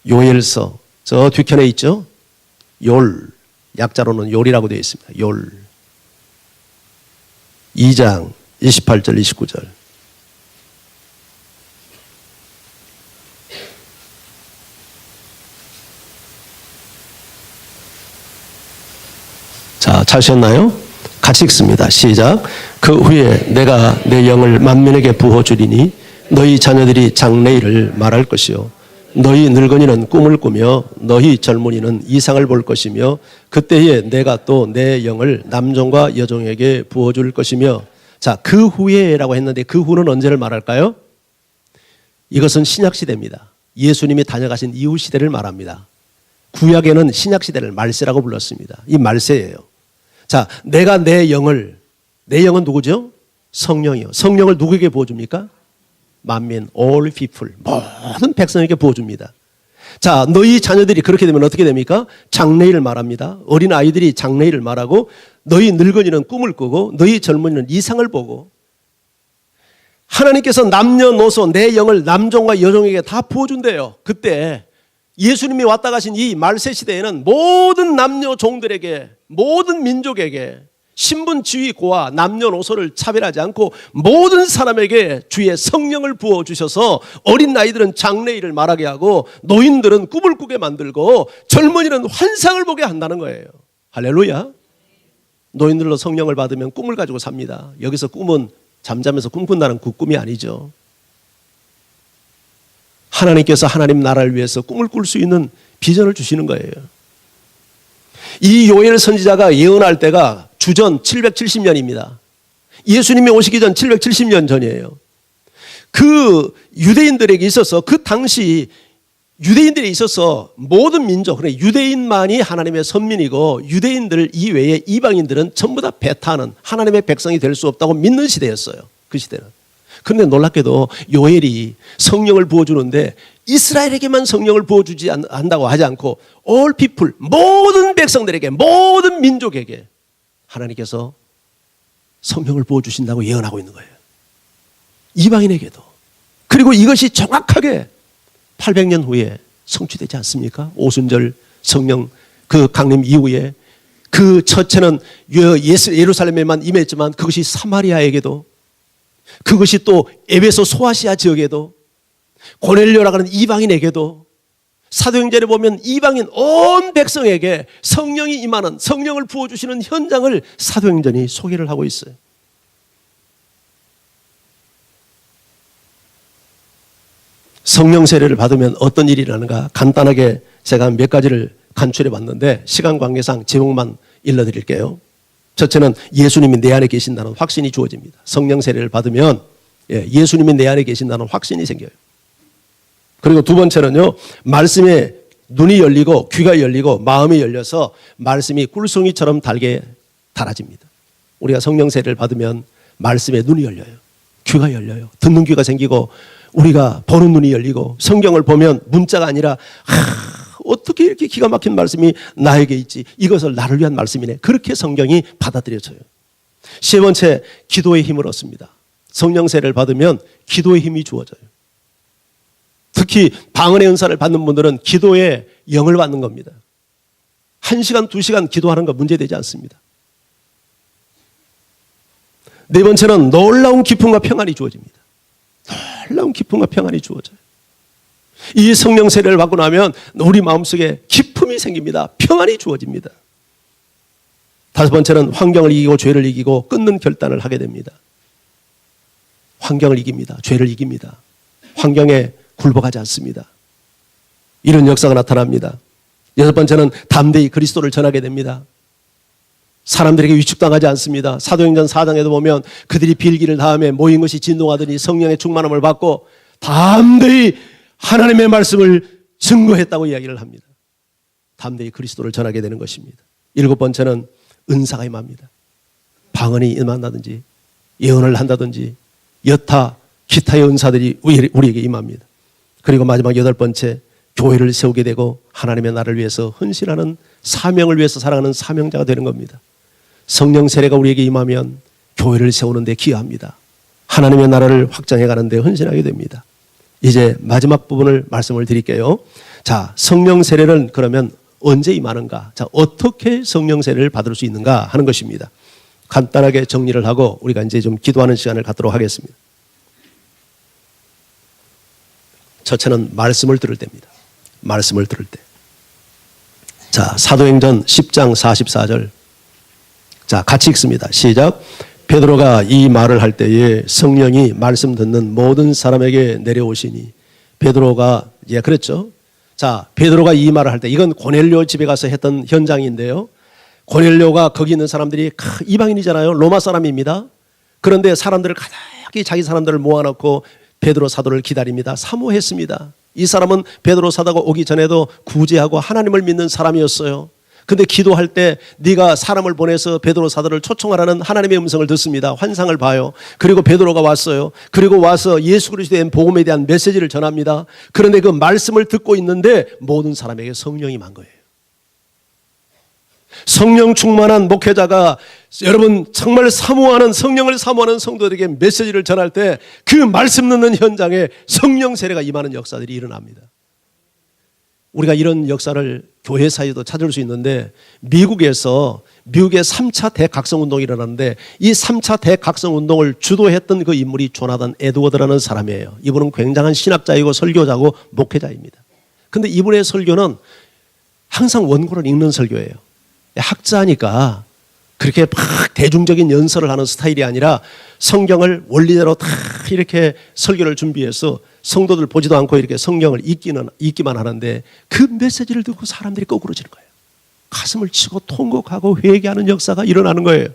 [SPEAKER 1] 요엘서 저 뒤편에 있죠. 열, 약자로는 요리라고 되어 있습니다. 열 2장 28절 29절. 자, 찾으셨나요? 같이 읽습니다. 시작. 그 후에 내가 내 영을 만민에게 부어주리니 너희 자녀들이 장래일을 말할 것이요 너희 늙은이는 꿈을 꾸며 너희 젊은이는 이상을 볼 것이며 그때에 내가 또 내 영을 남종과 여종에게 부어줄 것이며. 자, 그 후에라고 했는데 그 후는 언제를 말할까요? 이것은 신약시대입니다. 예수님이 다녀가신 이후 시대를 말합니다. 구약에는 신약시대를 말세라고 불렀습니다. 이 말세예요. 자, 내가 내 영은 누구죠? 성령이요. 성령을 누구에게 부어줍니까? 만민, all people, 모든 백성에게 부어줍니다. 자, 너희 자녀들이 그렇게 되면 어떻게 됩니까? 장래일을 말합니다. 어린 아이들이 장래일을 말하고 너희 늙은이는 꿈을 꾸고 너희 젊은이는 이상을 보고. 하나님께서 남녀노소 내 영을 남종과 여종에게 다 부어준대요. 그때 예수님이 왔다 가신 이 말세 시대에는 모든 남녀 종들에게, 모든 민족에게 신분, 지위, 고하, 남녀노소를 차별하지 않고 모든 사람에게 주의 성령을 부어주셔서 어린 아이들은 장래일을 말하게 하고 노인들은 꿈을 꾸게 만들고 젊은이는 환상을 보게 한다는 거예요. 할렐루야. 노인들로 성령을 받으면 꿈을 가지고 삽니다. 여기서 꿈은 잠자면서 꿈꾼다는 그 꿈이 아니죠. 하나님께서 하나님 나라를 위해서 꿈을 꿀 수 있는 비전을 주시는 거예요. 이 요엘 선지자가 예언할 때가 주전 770년입니다. 예수님이 오시기 전 770년 전이에요. 그 유대인들에게 있어서 그 당시 유대인들에 있어서 모든 민족, 그러니까 유대인만이 하나님의 선민이고 유대인들 이외에 이방인들은 전부 다 배타하는 하나님의 백성이 될 수 없다고 믿는 시대였어요. 그 시대는. 그런데 놀랍게도 요엘이 성령을 부어주는데 이스라엘에게만 성령을 부어주지 않는다고 하지 않고 all people, 모든 백성들에게, 모든 민족에게 하나님께서 성령을 부어주신다고 예언하고 있는 거예요. 이방인에게도. 그리고 이것이 정확하게 800년 후에 성취되지 않습니까? 오순절 성령 그 강림 이후에 그 첫째는 예루살렘에만 임했지만 그것이 사마리아에게도, 그것이 또 에베소 소아시아 지역에도, 고넬료라고 하는 이방인에게도, 사도행전에 보면 이방인 온 백성에게 성령이 임하는, 성령을 부어주시는 현장을 사도행전이 소개를 하고 있어요. 성령 세례를 받으면 어떤 일이 일어나는가 간단하게 제가 몇 가지를 간추려 봤는데 시간 관계상 제목만 일러드릴게요. 첫째는 예수님이 내 안에 계신다는 확신이 주어집니다. 성령 세례를 받으면 예수님이 내 안에 계신다는 확신이 생겨요. 그리고 두 번째는요, 말씀에 눈이 열리고 귀가 열리고 마음이 열려서 말씀이 꿀송이처럼 달게 달아집니다. 우리가 성령 세례를 받으면 말씀에 눈이 열려요. 귀가 열려요. 듣는 귀가 생기고 우리가 보는 눈이 열리고 성경을 보면 문자가 아니라 어떻게 이렇게 기가 막힌 말씀이 나에게 있지, 이것을 나를 위한 말씀이네, 그렇게 성경이 받아들여져요. 세 번째, 기도의 힘을 얻습니다. 성령 세례를 받으면 기도의 힘이 주어져요. 특히 방언의 은사를 받는 분들은 기도의 영을 받는 겁니다. 1시간, 2시간 기도하는 거 문제되지 않습니다. 네 번째는 놀라운 기쁨과 평안이 주어집니다. 놀라운 기쁨과 평안이 주어져요. 이 성령 세례를 받고 나면 우리 마음속에 기쁨이 생깁니다. 평안이 주어집니다. 다섯 번째는 환경을 이기고 죄를 이기고 끊는 결단을 하게 됩니다. 환경을 이깁니다. 죄를 이깁니다. 환경에 굴복하지 않습니다. 이런 역사가 나타납니다. 여섯 번째는 담대히 그리스도를 전하게 됩니다. 사람들에게 위축당하지 않습니다. 사도행전 4장에도 보면 그들이 빌기를 다음에 모인 것이 진동하더니 성령의 충만함을 받고 담대히 하나님의 말씀을 증거했다고 이야기를 합니다. 담대히 그리스도를 전하게 되는 것입니다. 일곱 번째는 은사가 임합니다. 방언이 임한다든지 예언을 한다든지 여타 기타의 은사들이 우리에게 임합니다. 그리고 마지막 여덟 번째, 교회를 세우게 되고 하나님의 나라를 위해서 헌신하는, 사명을 위해서 살아가는 사명자가 되는 겁니다. 성령 세례가 우리에게 임하면 교회를 세우는 데 기여합니다. 하나님의 나라를 확장해 가는 데 헌신하게 됩니다. 이제 마지막 부분을 말씀을 드릴게요. 자, 성령 세례는 그러면 언제 임하는가? 자, 어떻게 성령 세례를 받을 수 있는가 하는 것입니다. 간단하게 정리를 하고 우리가 이제 좀 기도하는 시간을 갖도록 하겠습니다. 첫째는 말씀을 들을 때입니다. 말씀을 들을 때. 자, 사도행전 10장 44절. 자, 같이 읽습니다. 시작. 베드로가 이 말을 할 때에 성령이 말씀 듣는 모든 사람에게 내려오시니. 베드로가, 그랬죠. 자, 베드로가 이 말을 할 때, 이건 고넬료 집에 가서 했던 현장인데요. 고넬료가 거기 있는 사람들이 이방인이잖아요. 로마 사람입니다. 그런데 사람들을 가득히 자기 사람들을 모아놓고 베드로 사도를 기다립니다. 사모했습니다. 이 사람은 베드로 사도가 오기 전에도 구제하고 하나님을 믿는 사람이었어요. 근데 기도할 때 네가 사람을 보내서 베드로 사도를 초청하라는 하나님의 음성을 듣습니다. 환상을 봐요. 그리고 베드로가 왔어요. 그리고 와서 예수 그리스도의 복음에 대한 메시지를 전합니다. 그런데 그 말씀을 듣고 있는데 모든 사람에게 성령이 임한 거예요. 성령 충만한 목회자가 여러분 정말 사모하는, 성령을 사모하는 성도들에게 메시지를 전할 때 그 말씀 듣는 현장에 성령 세례가 임하는 역사들이 일어납니다. 우리가 이런 역사를 교회 사이에도 찾을 수 있는데 미국의 3차 대각성운동이 일어났는데 이 3차 대각성운동을 주도했던 그 인물이 조나단 에드워드라는 사람이에요. 이분은 굉장한 신학자이고 설교자고 목회자입니다. 그런데 이분의 설교는 항상 원고를 읽는 설교예요. 학자니까 그렇게 막 대중적인 연설을 하는 스타일이 아니라 성경을 원리대로 다 이렇게 설교를 준비해서 성도들 보지도 않고 이렇게 성경을 읽기만 하는데 그 메시지를 듣고 사람들이 거꾸로지는 거예요. 가슴을 치고 통곡하고 회개하는 역사가 일어나는 거예요.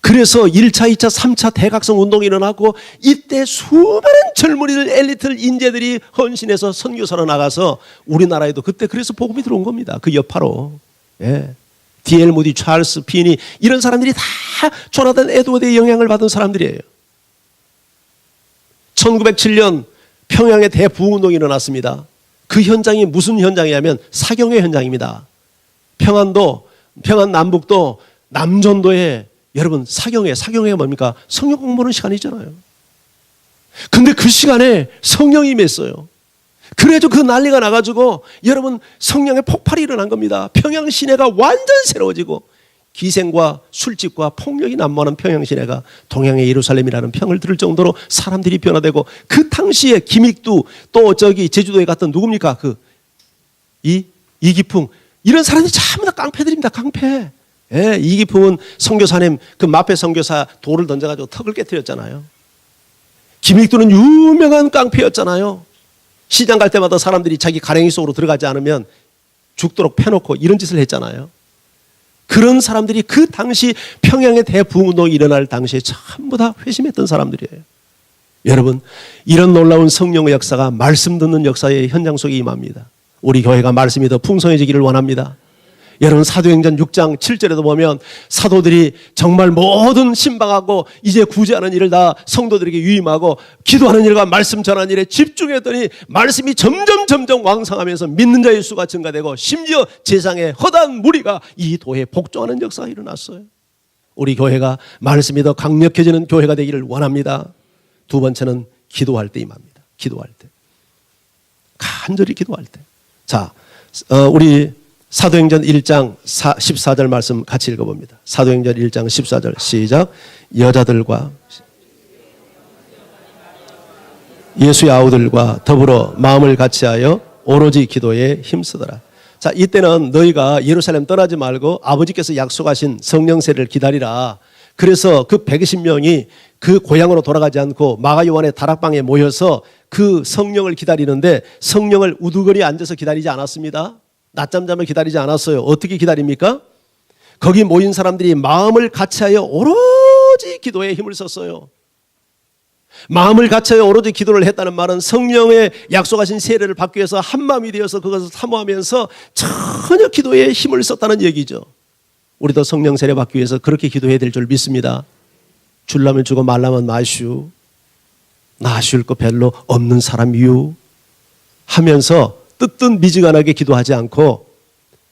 [SPEAKER 1] 그래서 1차, 2차, 3차 대각성 운동이 일어나고 이때 수많은 젊은이들, 엘리트 인재들이 헌신해서 선교사로 나가서 우리나라에도 그때 그래서 복음이 들어온 겁니다. 그 여파로. 예. D.L. 무디, 찰스 피니 이런 사람들이 다 조나단 에드워드의 영향을 받은 사람들이에요. 1907년 평양에 대부흥운동이 일어났습니다. 그 현장이 무슨 현장이냐면 사경회 현장입니다. 평안 남북도 남전도에 여러분 사경회가 뭡니까? 성경 공부하는 시간이잖아요. 근데 그 시간에 성령이 임했어요. 그래도 그 난리가 나가지고 여러분 성령의 폭발이 일어난 겁니다. 평양 시내가 완전 새로워지고 기생과 술집과 폭력이 난무하는 평양 시내가 동양의 예루살렘이라는 평을 들을 정도로 사람들이 변화되고 그 당시에 김익두 또 저기 제주도에 갔던 누굽니까? 이기풍 이런 사람들이 전부 다 깡패들입니다. 깡패. 예, 이기풍은 선교사님 그 마페 선교사 돌을 던져가지고 턱을 깨뜨렸잖아요. 김익두는 유명한 깡패였잖아요. 시장 갈 때마다 사람들이 자기 가랭이 속으로 들어가지 않으면 죽도록 패놓고 이런 짓을 했잖아요. 그런 사람들이 그 당시 평양의 대부흥운동이 일어날 당시에 전부 다 회심했던 사람들이에요. 여러분 이런 놀라운 성령의 역사가 말씀 듣는 역사의 현장 속에 임합니다. 우리 교회가 말씀이 더 풍성해지기를 원합니다. 여러분 사도행전 6장 7절에도 보면 사도들이 정말 모든 신방하고 이제 구제하는 일을 다 성도들에게 유임하고 기도하는 일과 말씀 전하는 일에 집중했더니 말씀이 점점 왕성하면서 믿는 자의 수가 증가되고 심지어 세상에 허다한 무리가 이 도에 복종하는 역사가 일어났어요. 우리 교회가 말씀이 더 강력해지는 교회가 되기를 원합니다. 두 번째는 기도할 때 임합니다. 기도할 때. 간절히 기도할 때. 자, 우리 사도행전 1장 14절 말씀 같이 읽어봅니다. 사도행전 1장 14절 시작. 여자들과 예수의 아우들과 더불어 마음을 같이하여 오로지 기도에 힘쓰더라. 자, 이때는 너희가 예루살렘 떠나지 말고 아버지께서 약속하신 성령 세례를 기다리라. 그래서 그 120명이 그 고향으로 돌아가지 않고 마가 요한의 다락방에 모여서 그 성령을 기다리는데 성령을 우두거리 앉아서 기다리지 않았습니다. 낮잠 자며 기다리지 않았어요. 어떻게 기다립니까? 거기 모인 사람들이 마음을 같이하여 오로지 기도에 힘을 썼어요. 마음을 같이하여 오로지 기도를 했다는 말은 성령의 약속하신 세례를 받기 위해서 한마음이 되어서 그것을 사모하면서 전혀 기도에 힘을 썼다는 얘기죠. 우리도 성령 세례 받기 위해서 그렇게 기도해야 될 줄 믿습니다. 줄라면 주고 말라면 마시오. 나 아쉬울 거 별로 없는 사람이요 하면서 뜨뜻 미지근하게 기도하지 않고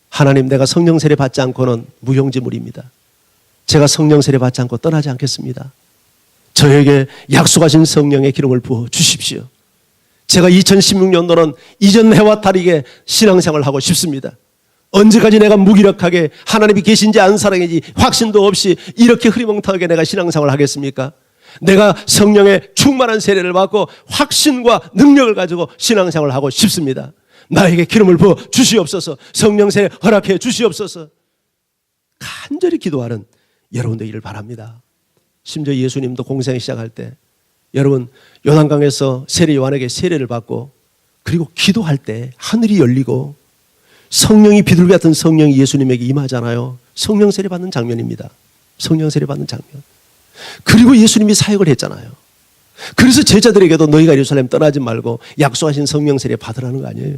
[SPEAKER 1] 하나님 내가 성령 세례 받지 않고는 무용지물입니다. 제가 성령 세례 받지 않고 떠나지 않겠습니다. 저에게 약속하신 성령의 기름을 부어 주십시오. 제가 2016년도는 이전 해와 다르게 신앙생활을 하고 싶습니다. 언제까지 내가 무기력하게 하나님이 계신지 안 사랑인지 확신도 없이 이렇게 흐리멍텅하게 내가 신앙생활을 하겠습니까? 내가 성령의 충만한 세례를 받고 확신과 능력을 가지고 신앙생활을 하고 싶습니다. 나에게 기름을 부어 주시옵소서. 성령 세례 허락해 주시옵소서. 간절히 기도하는 여러분 되기를 바랍니다. 심지어 예수님도 공생 시작할 때 여러분 요단강에서 세례 요한에게 세례를 받고 그리고 기도할 때 하늘이 열리고 성령이 비둘기 같은 성령이 예수님에게 임하잖아요. 성령 세례 받는 장면입니다. 성령 세례 받는 장면. 그리고 예수님이 사역을 했잖아요. 그래서 제자들에게도 너희가 예루살렘 떠나지 말고 약속하신 성령 세례 받으라는 거 아니에요.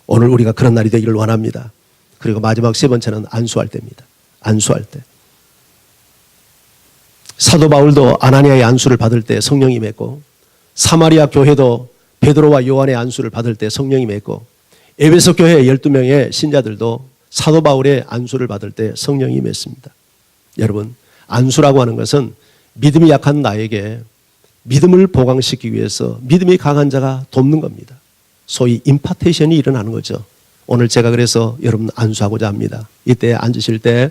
[SPEAKER 1] 오늘 우리가 그런 날이 되기를 원합니다. 그리고 마지막 세 번째는 안수할 때입니다. 안수할 때. 사도 바울도 아나니아의 안수를 받을 때 성령이 임했고 사마리아 교회도 베드로와 요한의 안수를 받을 때 성령이 임했고 에베소 교회 12명의 신자들도 사도 바울의 안수를 받을 때 성령이 임했습니다. 여러분 안수라고 하는 것은 믿음이 약한 나에게 믿음을 보강시키기 위해서 믿음이 강한 자가 돕는 겁니다. 소위 임파테이션이 일어나는 거죠. 오늘 제가 그래서 여러분 안수하고자 합니다. 이때 앉으실 때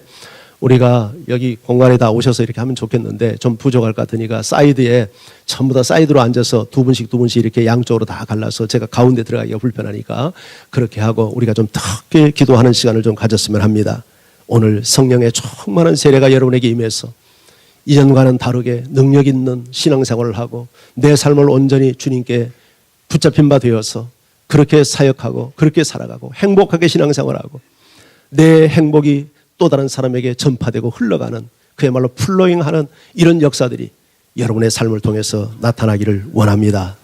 [SPEAKER 1] 우리가 여기 공간에 다 오셔서 이렇게 하면 좋겠는데 좀 부족할 것 같으니까 사이드에 전부 다 사이드로 앉아서 두 분씩 이렇게 양쪽으로 다 갈라서 제가 가운데 들어가기가 불편하니까 그렇게 하고 우리가 좀 특히 기도하는 시간을 좀 가졌으면 합니다. 오늘 성령의 충만한 세례가 여러분에게 임해서 이전과는 다르게 능력 있는 신앙생활을 하고 내 삶을 온전히 주님께 붙잡힌 바 되어서 그렇게 사역하고 그렇게 살아가고 행복하게 신앙생활하고 내 행복이 또 다른 사람에게 전파되고 흘러가는 그야말로 플로잉하는 이런 역사들이 여러분의 삶을 통해서 나타나기를 원합니다.